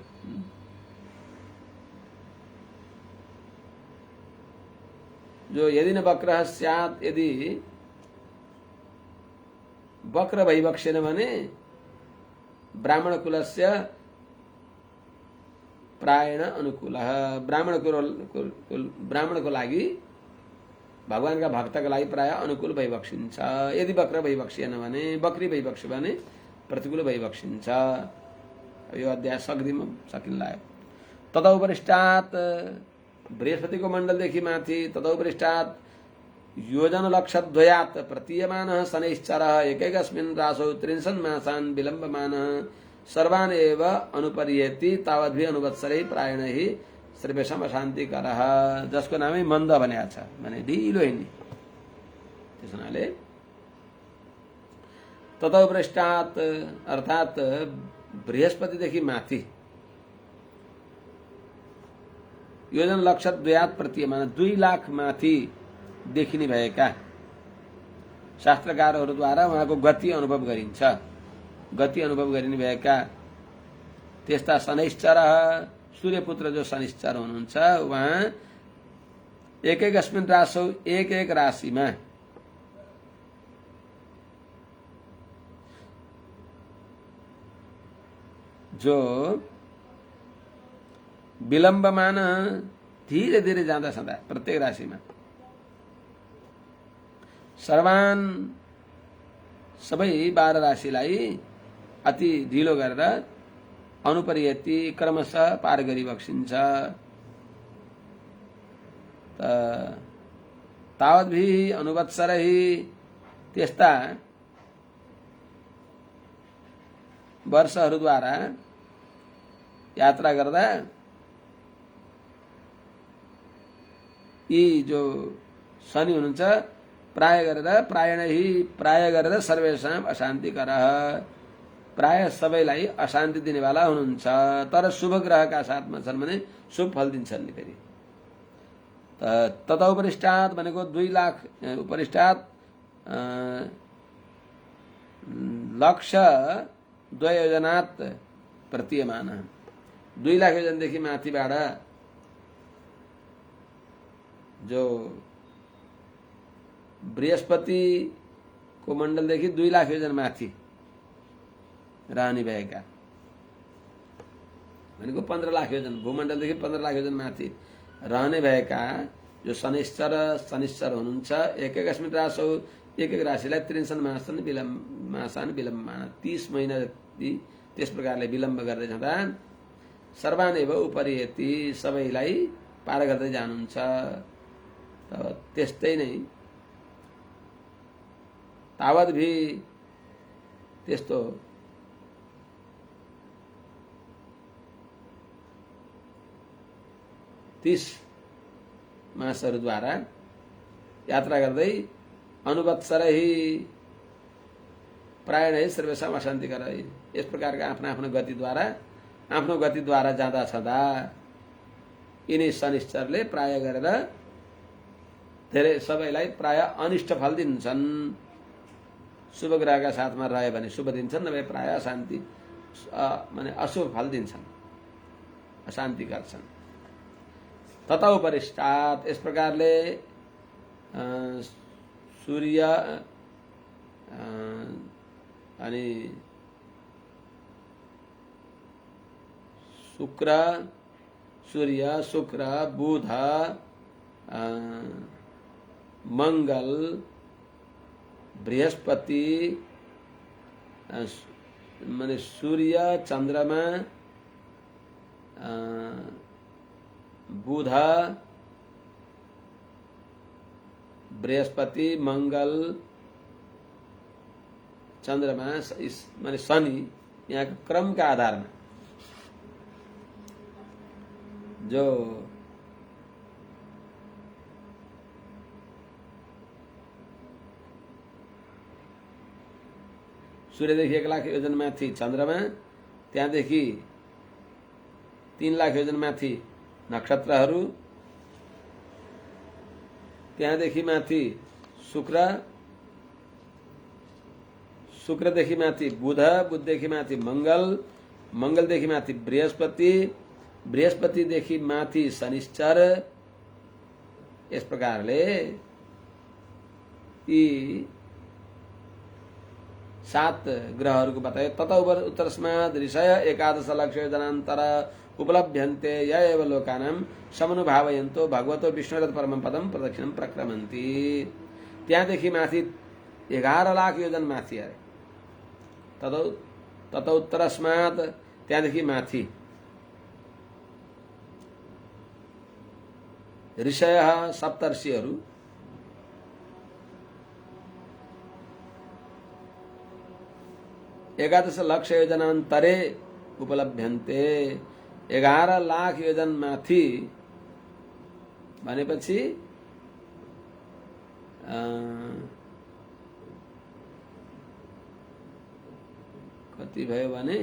जो यदि न वक्रः स्यात्, यदि वक्र वैवक्षेन भने ब्राह्मण कुलस्य प्रायण अनुकूलः, ब्राह्मणको लागि भगवानका भक्तका लागि प्राय अनुकूल वैवक्षिन्छ। यदि वक्र वैवक्षेन भने वक्री वैवक्ष भने प्रतिकूल वैवक्षिन्छ। यो अध्याय सकिन्न। ततौ पृष्ठात् बृहस्पतिको मण्डलदेखि माथि ततौ पृष्ठात् योजन लक्षद्वयात् प्रतीयमानः शनैश्चरः एकैकस्मिन् रासौ 30 मासान् विलम्बमानः सर्वान् एव अनुपर्येति तावद्भि अनुवत्सरैः प्रायणैः सर्वेषाम् अशान्तिकरः, जसको नामै मन्द भनेको छ, माने ढिलो हिँड्ने। त्यस हुनाले ततौ पृष्ठात् अर्थात् बृहस्पतिदेखि माथि योजन लक्षद्वयात् प्रतीयमान 2 लाख माथि देखिने भएका शास्त्रकारहरूद्वारा उहाँको गति अनुभव गरिन्छ। गति अनुभव गरिने भएका त्यस्ता शनैश्चर, सूर्यपुत्र जो शनिश्चर हुनुहुन्छ, उहाँ एक अस्मिन् रासौ एक राशिमा जो विलम्बमान धीरे धीरे जाँदा सदा प्रत्येक राशिमा सर्वान सबै 12 राशिलाई अति ढिलो गरेर अनुपर्यति क्रमशः पार गरी बक्सिन्छ। तावद्भि अनुवत्सरहि त्यस्ता वर्षहरूद्वारा यात्रा गर्दा यी जो शनि हुनुहुन्छ प्राय गरेर सर्वेषां अशान्तिकरः, प्राय सबैलाई अशान्ति दिनेवाला हुनुहुन्छ। तर शुभ ग्रहका साथमा छन् भने शुभ फल दिन्छन् नि फेरि। ततौ उपरिष्टात् भनेको 2 लाख उपरिष्टात् लक्ष 2 योजनात् प्रतीयमान 2 लाख योजनदेखि माथिबाट जो बृहस्पति को मण्डलदेखि 2 लाख योजन माथि रहने भएका भनेको 15 लाख योजन, भूमण्डलदेखि 15 लाख योजन माथि रहने भएका जो शनिश्चर हुनुहुन्छ, एक अस्मिन् रासौ एक राशिलाई 30 मासान विलम्बमान 30 महिना त्यस प्रकारले विलम्ब गर्दै जाँदा सर्वानेव उपरियति सबैलाई पार गर्दै जानुहुन्छ। त्यस्तै नै तावद्भि त्यस्तो तीस मासहरूद्वारा यात्रा गर्दै अनुवत्सरहि प्रायणै सर्वेषां अशान्तिकर, यस प्रकारका आफ्ना आफ्ना गतिद्वारा आफ्नो गतिद्वारा जाँदा छँदा यिनी शनिश्चरले प्राय गरेर धेरै सबैलाई प्राय अनिष्ट फल दिन्छन्। शुभ ग्रहका साथमा रह्यो भने शुभ दिन्छन्, नभए प्राय अशान्ति माने अशुभ फल दिन्छन्, अशान्ति गर्छन्। तथा उपरिष्टात्, यस प्रकारले सूर्य अनि शुक्र, सूर्य, शुक्र, बुध, मंगल, बृहस्पति, माने सूर्य, चंद्रमा, बुध, बृहस्पति, मंगल, चंद्रमा, इस माने शनि, यहाँ के क्रम का आधार में जो सूर्यदेखि 1 लाख योजन माथि चन्द्रमा, त्यहाँदेखि 3 लाख योजन माथि नक्षत्रहरू, त्यहाँदेखि माथि शुक्र, शुक्रदेखि माथि बुध, बुधदेखि माथि मंगल, मंगलदेखि माथि बृहस्पति, बृहस्पतिदेखि माथि शनिश्चर। यस प्रकारले यी 7 ग्रहहरूको बताए। तथा उत्तरस्माद् ऋषय 11 लक्ष योजनान्तर उपलभ्यन्ते य एव लोकानां समनुभावयन्तो भगवतो विष्णुरत् परमं पदं प्रदक्षिणं प्रक्रमन्ति। त्यहाँदेखि माथि 11 लाख योजन माथि अरे। तथा उत्तरस्माद्, त्यहाँदेखि माथि ऋषय सप्तर्षिहरू, एकादश लक्ष योजनान्तरे उपलभ्यन्ते, 11 लाख योजन माथि भनेपछि कति भयो भने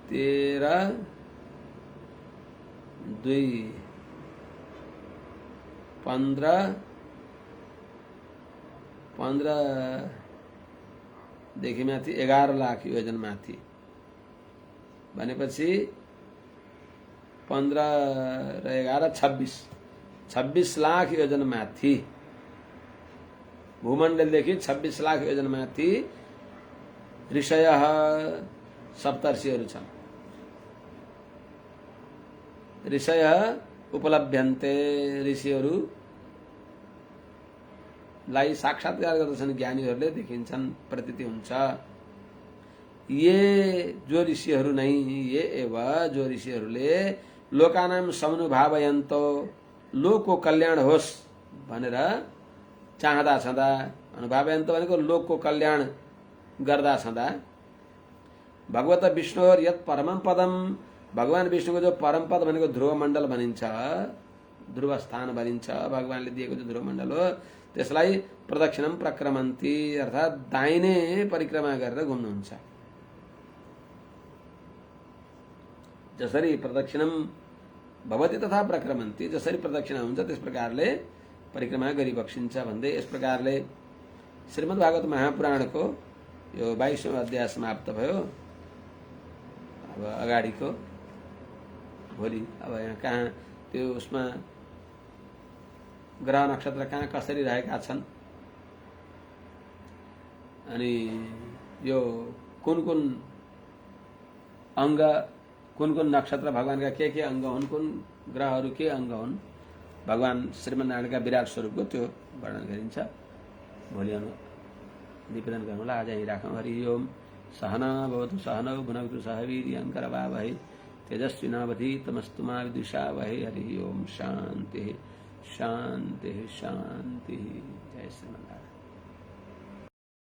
13, 2, 15 देखि माथि 11 लाख योजन माथि भनेपछि 15 र 11 26 लाख योजन माथि भूमण्डलदेखि 26 लाख योजन माथि ऋषय सप्तर्षिहरू छन्। ऋषय उपलभ्यन्ते, ऋषिहरूलाई साक्षात्कार गर्दछन्, ज्ञानीहरूले देखिन्छन्, प्रतीति हुन्छ। ये जो ऋषिहरू नै, ये एव जो ऋषिहरूले लोकानां समनुभावयन्तो, लोकको कल्याण होस् भनेर चाहदा छँदा, अनुभावयन्तो भनेको लोकको कल्याण गर्दा छँदा, भगवत विष्णु यत् परमं पदम, भगवान विष्णुको जो परम पद भनेको ध्रुव मण्डल भनिन्छ, ध्रुव स्थान भनिन्छ, भगवानले दिएको जो ध्रुव मण्डल हो, त्यसलाई प्रदक्षिणम प्रक्रमन्ति, अर्थात दाहिने परिक्रमा गरेर घुम्नुहुन्छ। जसरी प्रदक्षिणम भवति तथा प्रक्रमन्ति, जसरी प्रदक्षिणा हुन्छ त्यस प्रकारले परिक्रमा गरिबक्सिन्छ भन्दै यस प्रकारले श्रीमद्भागवत महापुराणको यो 22औं अध्याय समाप्त भयो। अब अगाडिको भोलि अब यहाँ कहाँ त्यो उसमा ग्रह नक्षत्र कहाँ कसरी रहेका छन् अनि यो कुन कुन अंग, कुन कुन नक्षत्र भगवानका के अंग हुन्, कुन ग्रहहरू के अंग हुन्, भगवान श्रीमन्नारायणका विराट स्वरूपको त्यो वर्णन गरिन्छ। भोलि निवेदन गर्नुला आज यही राखौं। हरि ओम। सहना भवतु सहनौ भुनक्तु सह वीर्यं करवावहै तेजस्विनावधीतमस्तु मा विद्विषावहै। हरि ओम। शांति शांति शांति। जय श्रीमन्नारायण।